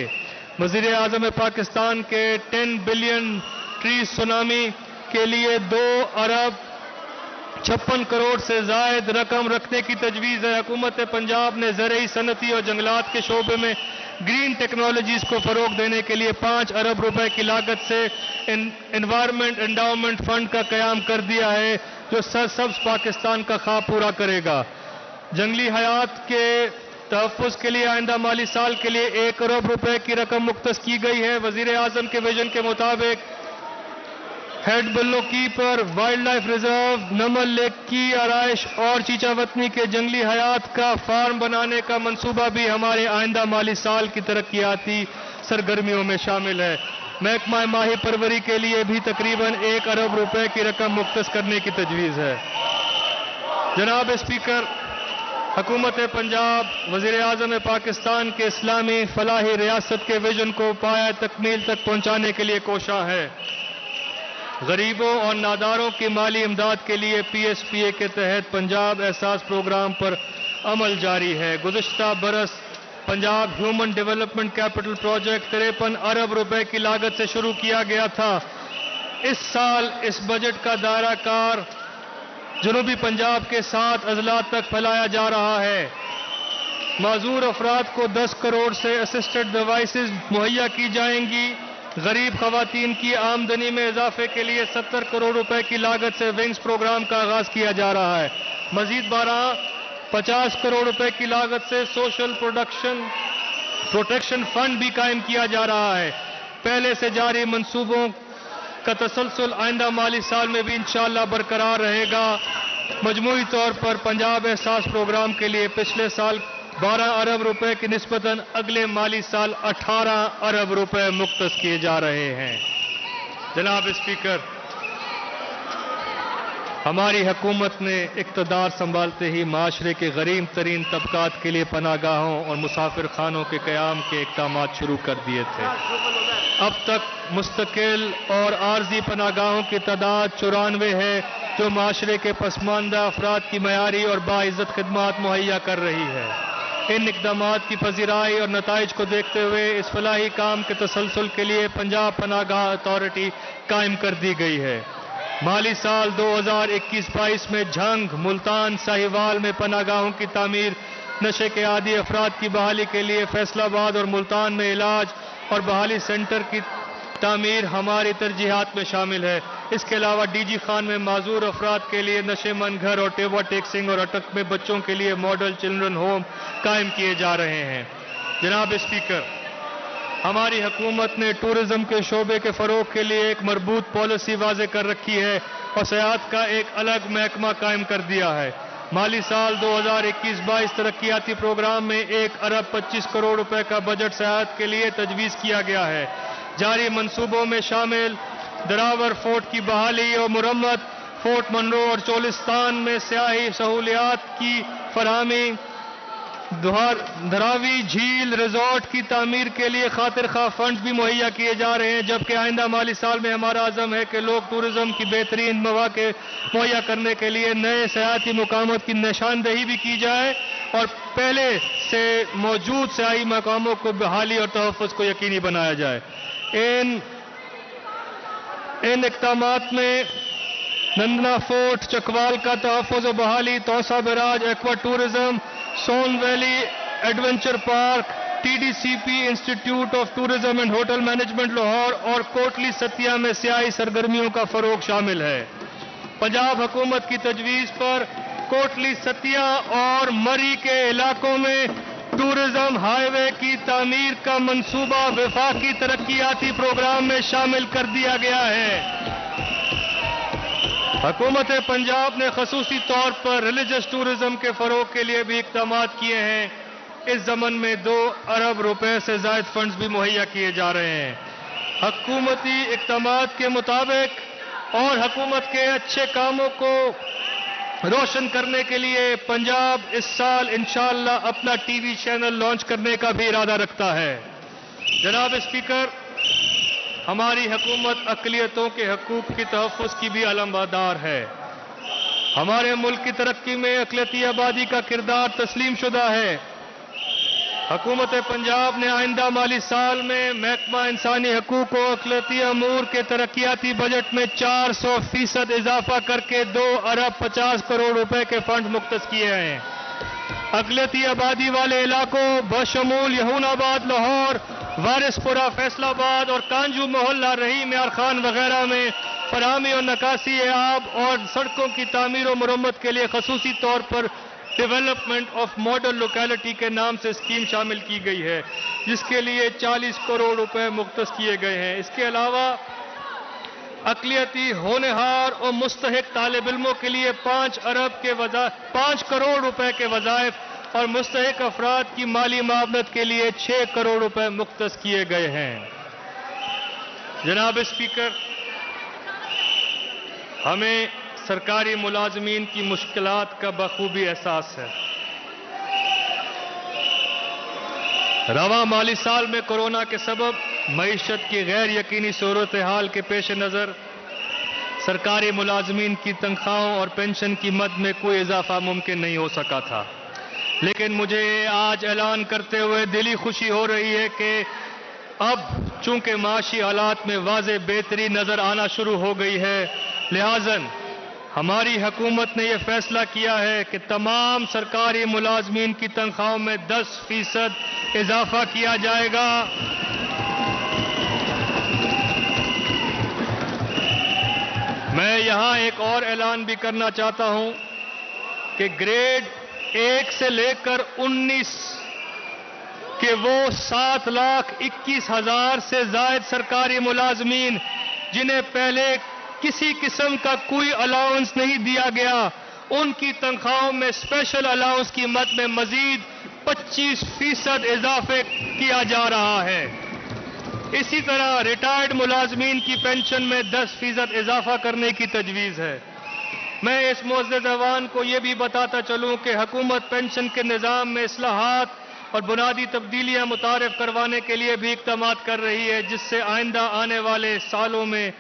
وزیر اعظم پاکستان کے 10 بلین ٹری سونامی کے لیے 2 ارب 56 کروڑ سے زائد رقم رکھنے کی تجویز ہے۔ حکومت پنجاب نے زرعی، صنعتی اور جنگلات کے شعبے میں گرین ٹیکنالوجیز کو فروغ دینے کے لیے 5 ارب روپے کی لاگت سے انوائرمنٹ انڈاؤمنٹ فنڈ کا قیام کر دیا ہے، جو سرسبز پاکستان کا خواب پورا کرے گا۔ جنگلی حیات کے تحفظ کے لیے آئندہ مالی سال کے لیے 1 ارب روپے کی رقم مختص کی گئی ہے۔ وزیر اعظم کے ویژن کے مطابق ہیڈ بلو کیپر، wildlife reserve, Namal lake کی آرائش اور چیچا وطنی کے جنگلی حیات کا فارم بنانے کا منصوبہ بھی ہمارے آئندہ مالی سال کی ترقیاتی سرگرمیوں میں شامل ہے۔ محکمہ ماہی پروری کے لیے بھی تقریباً 1 ارب روپے کی رقم مختص کرنے کی تجویز ہے۔ جناب اسپیکر، حکومت پنجاب وزیر اعظم پاکستان کے اسلامی فلاحی ریاست کے ویژن کو پایہ تکمیل تک پہنچانے کے لیے کوشاں ہے۔ غریبوں اور ناداروں کی مالی امداد کے لیے پی ایس پی اے کے تحت پنجاب احساس پروگرام پر عمل جاری ہے۔ گزشتہ برس Punjab human development capital project 53 ارب روپے کی لاگت سے شروع کیا گیا تھا۔ اس سال اس بجٹ کا دائرہ کار جنوبی پنجاب کے 7 اضلاع تک پھیلایا جا رہا ہے۔ معذور افراد کو 10 کروڑ سے اسسٹڈ ڈیوائسز مہیا کی جائیں گی۔ غریب خواتین کی آمدنی میں اضافے کے لیے 70 کروڑ روپے کی لاگت سے ونگز پروگرام کا آغاز کیا جا رہا ہے۔ مزید 50 کروڑ روپے کی لاگت سے سوشل پروٹیکشن فنڈ بھی قائم کیا جا رہا ہے۔ پہلے سے جاری منصوبوں کا تسلسل آئندہ مالی سال میں بھی انشاءاللہ برقرار رہے گا۔ مجموعی طور پر پنجاب احساس پروگرام کے لیے پچھلے سال 12 ارب روپے کی نسبتاً اگلے مالی سال 18 ارب روپے مختص کیے جا رہے ہیں۔ جناب اسپیکر، ہماری حکومت نے اقتدار سنبھالتے ہی معاشرے کے غریب ترین طبقات کے لیے پناہ گاہوں اور مسافر خانوں کے قیام کے اقدامات شروع کر دیے تھے۔ اب تک مستقل اور عارضی پناہ گاہوں کی تعداد 94 ہے، جو معاشرے کے پسماندہ افراد کی معیاری اور باعزت خدمات مہیا کر رہی ہے۔ ان اقدامات کی پذیرائی اور نتائج کو دیکھتے ہوئے اس فلاحی کام کے تسلسل کے لیے پنجاب پناہ گاہ اتھارٹی قائم کر دی گئی ہے۔ مالی سال 2021-22 میں جھنگ، ملتان، ساہیوال میں پناہ گاہوں کی تعمیر، نشے کے عادی افراد کی بحالی کے لیے فیصل آباد اور ملتان میں علاج اور بحالی سینٹر کی تعمیر ہماری ترجیحات میں شامل ہے۔ اس کے علاوہ ڈی جی خان میں معذور افراد کے لیے نشے من گھر اور ٹیبا ٹیکسنگ اور اٹک میں بچوں کے لیے ماڈل چلڈرن ہوم قائم کیے جا رہے ہیں۔ جناب اسپیکر، ہماری حکومت نے ٹورزم کے شعبے کے فروغ کے لیے ایک مربوط پالیسی واضح کر رکھی ہے اور سیاحت کا ایک الگ محکمہ قائم کر دیا ہے۔ مالی سال 2021-22 ترقیاتی پروگرام میں 1 ارب 25 کروڑ روپے کا بجٹ سیاحت کے لیے تجویز کیا گیا ہے۔ جاری منصوبوں میں شامل دراور فورٹ کی بحالی اور مرمت، فورٹ منرو اور چولستان میں سیاحی سہولیات کی فراہمی، دھراوی جھیل ریزورٹ کی تعمیر کے لیے خاطر خواہ فنڈز بھی مہیا کیے جا رہے ہیں، جبکہ آئندہ مالی سال میں ہمارا عزم ہے کہ لوگ ٹورزم کی بہترین مواقع مہیا کرنے کے لیے نئے سیاحتی مقامات کی نشاندہی بھی کی جائے اور پہلے سے موجود سیاحتی مقاموں کو بحالی اور تحفظ کو یقینی بنایا جائے۔ ان اقدامات میں نندنا فورٹ چکوال کا تحفظ و بحالی، Taunsa barrage aqua tourism, Soon valley adventure park, T D C P institute of tourism and hotel management Lahore اور کوٹلی ستیا میں سیاحتی سرگرمیوں کا فروغ شامل ہے۔ پنجاب حکومت کی تجویز پر کوٹلی ستیا اور مری کے علاقوں میں ٹورزم ہائی وے کی تعمیر کا منصوبہ وفاقی ترقیاتی پروگرام میں شامل کر دیا گیا ہے۔ حکومت پنجاب نے خصوصی طور پر ریلیجس ٹورزم کے فروغ کے لیے بھی اقدامات کیے ہیں۔ اس ضمن میں 2 ارب روپے سے زائد فنڈز بھی مہیا کیے جا رہے ہیں۔ حکومتی اقدامات کے مطابق اور حکومت کے اچھے کاموں کو روشن کرنے کے لیے پنجاب اس سال انشاءاللہ اپنا ٹی وی چینل لانچ کرنے کا بھی ارادہ رکھتا ہے۔ جناب اسپیکر، ہماری حکومت اقلیتوں کے حقوق کی تحفظ کی بھی علمبردار ہے۔ ہمارے ملک کی ترقی میں اقلیتی آبادی کا کردار تسلیم شدہ ہے۔ حکومت پنجاب نے آئندہ مالی سال میں محکمہ انسانی حقوق و اقلیتی امور کے ترقیاتی بجٹ میں 400% اضافہ کر کے 2 ارب 50 کروڑ روپے کے فنڈ مختص کیے ہیں۔ اقلیتی آبادی والے علاقوں بشمول یہون آباد لاہور، وارث پورہ فیصل آباد اور کانجو محلہ رحیم یار خان وغیرہ میں فراہمی اور نکاسی آب اور سڑکوں کی تعمیر و مرمت کے لیے خصوصی طور پر ڈیولپمنٹ آف ماڈل لوکیلٹی کے نام سے اسکیم شامل کی گئی ہے، جس کے لیے 40 کروڑ روپے مختص کیے گئے ہیں۔ اس کے علاوہ اقلیتی ہونہار اور مستحق طالب علموں کے لیے 5 کروڑ روپے کے وظائف اور مستحق افراد کی مالی معاونت کے لیے 6 کروڑ روپے مختص کیے گئے ہیں۔ جناب اسپیکر، ہمیں سرکاری ملازمین کی مشکلات کا بخوبی احساس ہے۔ رواں مالی سال میں کورونا کے سبب معیشت کی غیر یقینی صورتحال کے پیش نظر سرکاری ملازمین کی تنخواہوں اور پینشن کی مد میں کوئی اضافہ ممکن نہیں ہو سکا تھا، لیکن مجھے آج اعلان کرتے ہوئے دلی خوشی ہو رہی ہے کہ اب چونکہ معاشی حالات میں واضح بہتری نظر آنا شروع ہو گئی ہے، لہٰذا ہماری حکومت نے یہ فیصلہ کیا ہے کہ تمام سرکاری ملازمین کی تنخواہوں میں 10% اضافہ کیا جائے گا۔ میں یہاں ایک اور اعلان بھی کرنا چاہتا ہوں کہ گریڈ 1 سے لے کر 19 کہ وہ 7,21,000 سے زائد سرکاری ملازمین جنہیں پہلے کسی قسم کا کوئی الاؤنس نہیں دیا گیا، ان کی تنخواہوں میں اسپیشل الاؤنس کی مد میں مزید 25% اضافے کیا جا رہا ہے۔ اسی طرح ریٹائرڈ ملازمین کی پینشن میں 10% اضافہ کرنے کی تجویز ہے۔ میں اس معزز ایوان کو یہ بھی بتاتا چلوں کہ حکومت پینشن کے نظام میں اصلاحات اور بنیادی تبدیلیاں متعارف کروانے کے لیے بھی اقدامات کر رہی ہے، جس سے آئندہ آنے والے سالوں میں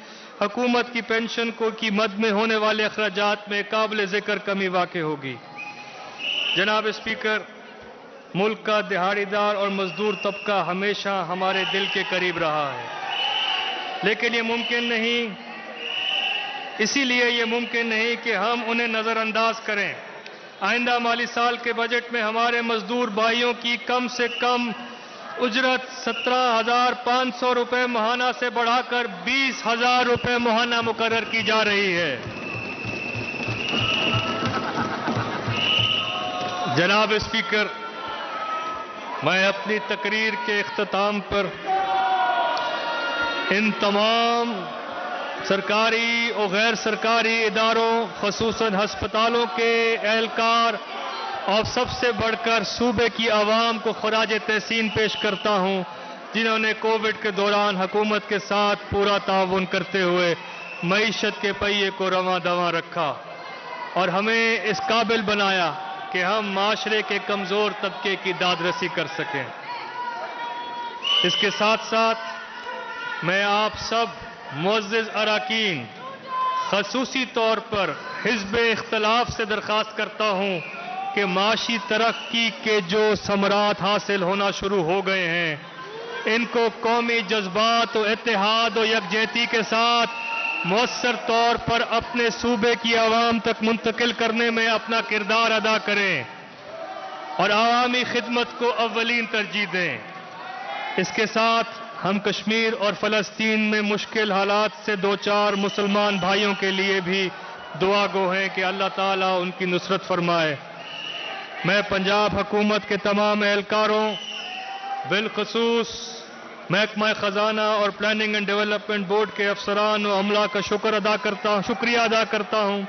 حکومت کی پینشن کی مد میں ہونے والے اخراجات میں قابل ذکر کمی واقع ہوگی۔ جناب اسپیکر، ملک کا دہاڑی دار اور مزدور طبقہ ہمیشہ ہمارے دل کے قریب رہا ہے، لیکن یہ ممکن نہیں، اسی لیے یہ ممکن نہیں کہ ہم انہیں نظر انداز کریں۔ آئندہ مالی سال کے بجٹ میں ہمارے مزدور بھائیوں کی کم سے کم اجرت 17,500 روپے ماہانہ سے بڑھا کر 20,000 روپے ماہانہ مقرر کی جا رہی ہے۔ جناب اسپیکر، میں اپنی تقریر کے اختتام پر ان تمام سرکاری اور غیر سرکاری اداروں خصوصاً ہسپتالوں کے اہلکار اور سب سے بڑھ کر صوبے کی عوام کو خراج تحسین پیش کرتا ہوں، جنہوں نے کووڈ کے دوران حکومت کے ساتھ پورا تعاون کرتے ہوئے معیشت کے پہیے کو رواں دواں رکھا اور ہمیں اس قابل بنایا کہ ہم معاشرے کے کمزور طبقے کی داد رسی کر سکیں۔ اس کے ساتھ ساتھ میں آپ سب معزز اراکین، خصوصی طور پر حزب اختلاف سے درخواست کرتا ہوں کہ معاشی ترقی کے جو ثمرات حاصل ہونا شروع ہو گئے ہیں، ان کو قومی جذبات و اتحاد و یکجہتی کے ساتھ مؤثر طور پر اپنے صوبے کی عوام تک منتقل کرنے میں اپنا کردار ادا کریں اور عوامی خدمت کو اولین ترجیح دیں۔ اس کے ساتھ ہم کشمیر اور فلسطین میں مشکل حالات سے دوچار مسلمان بھائیوں کے لیے بھی دعا گو ہیں کہ اللہ تعالیٰ ان کی نصرت فرمائے۔ میں پنجاب حکومت کے تمام اہلکاروں، بالخصوص محکمہ خزانہ اور پلاننگ اینڈ ڈیولپمنٹ بورڈ کے افسران و عملہ کا شکریہ ادا کرتا ہوں،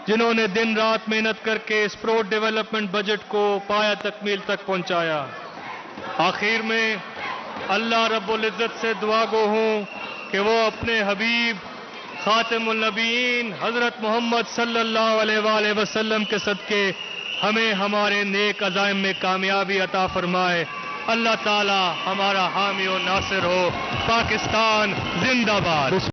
جنہوں نے دن رات محنت کر کے اس پروڈ ڈیولپمنٹ بجٹ کو پایہ تکمیل تک پہنچایا۔ آخر میں اللہ رب العزت سے دعا گو ہوں کہ وہ اپنے حبیب خاتم النبیین حضرت محمد صلی اللہ علیہ وآلہ وسلم کے صدقے ہمیں ہمارے نیک عزائم میں کامیابی عطا فرمائے۔ اللہ تعالی ہمارا حامی و ناصر ہو۔ پاکستان زندہ باد۔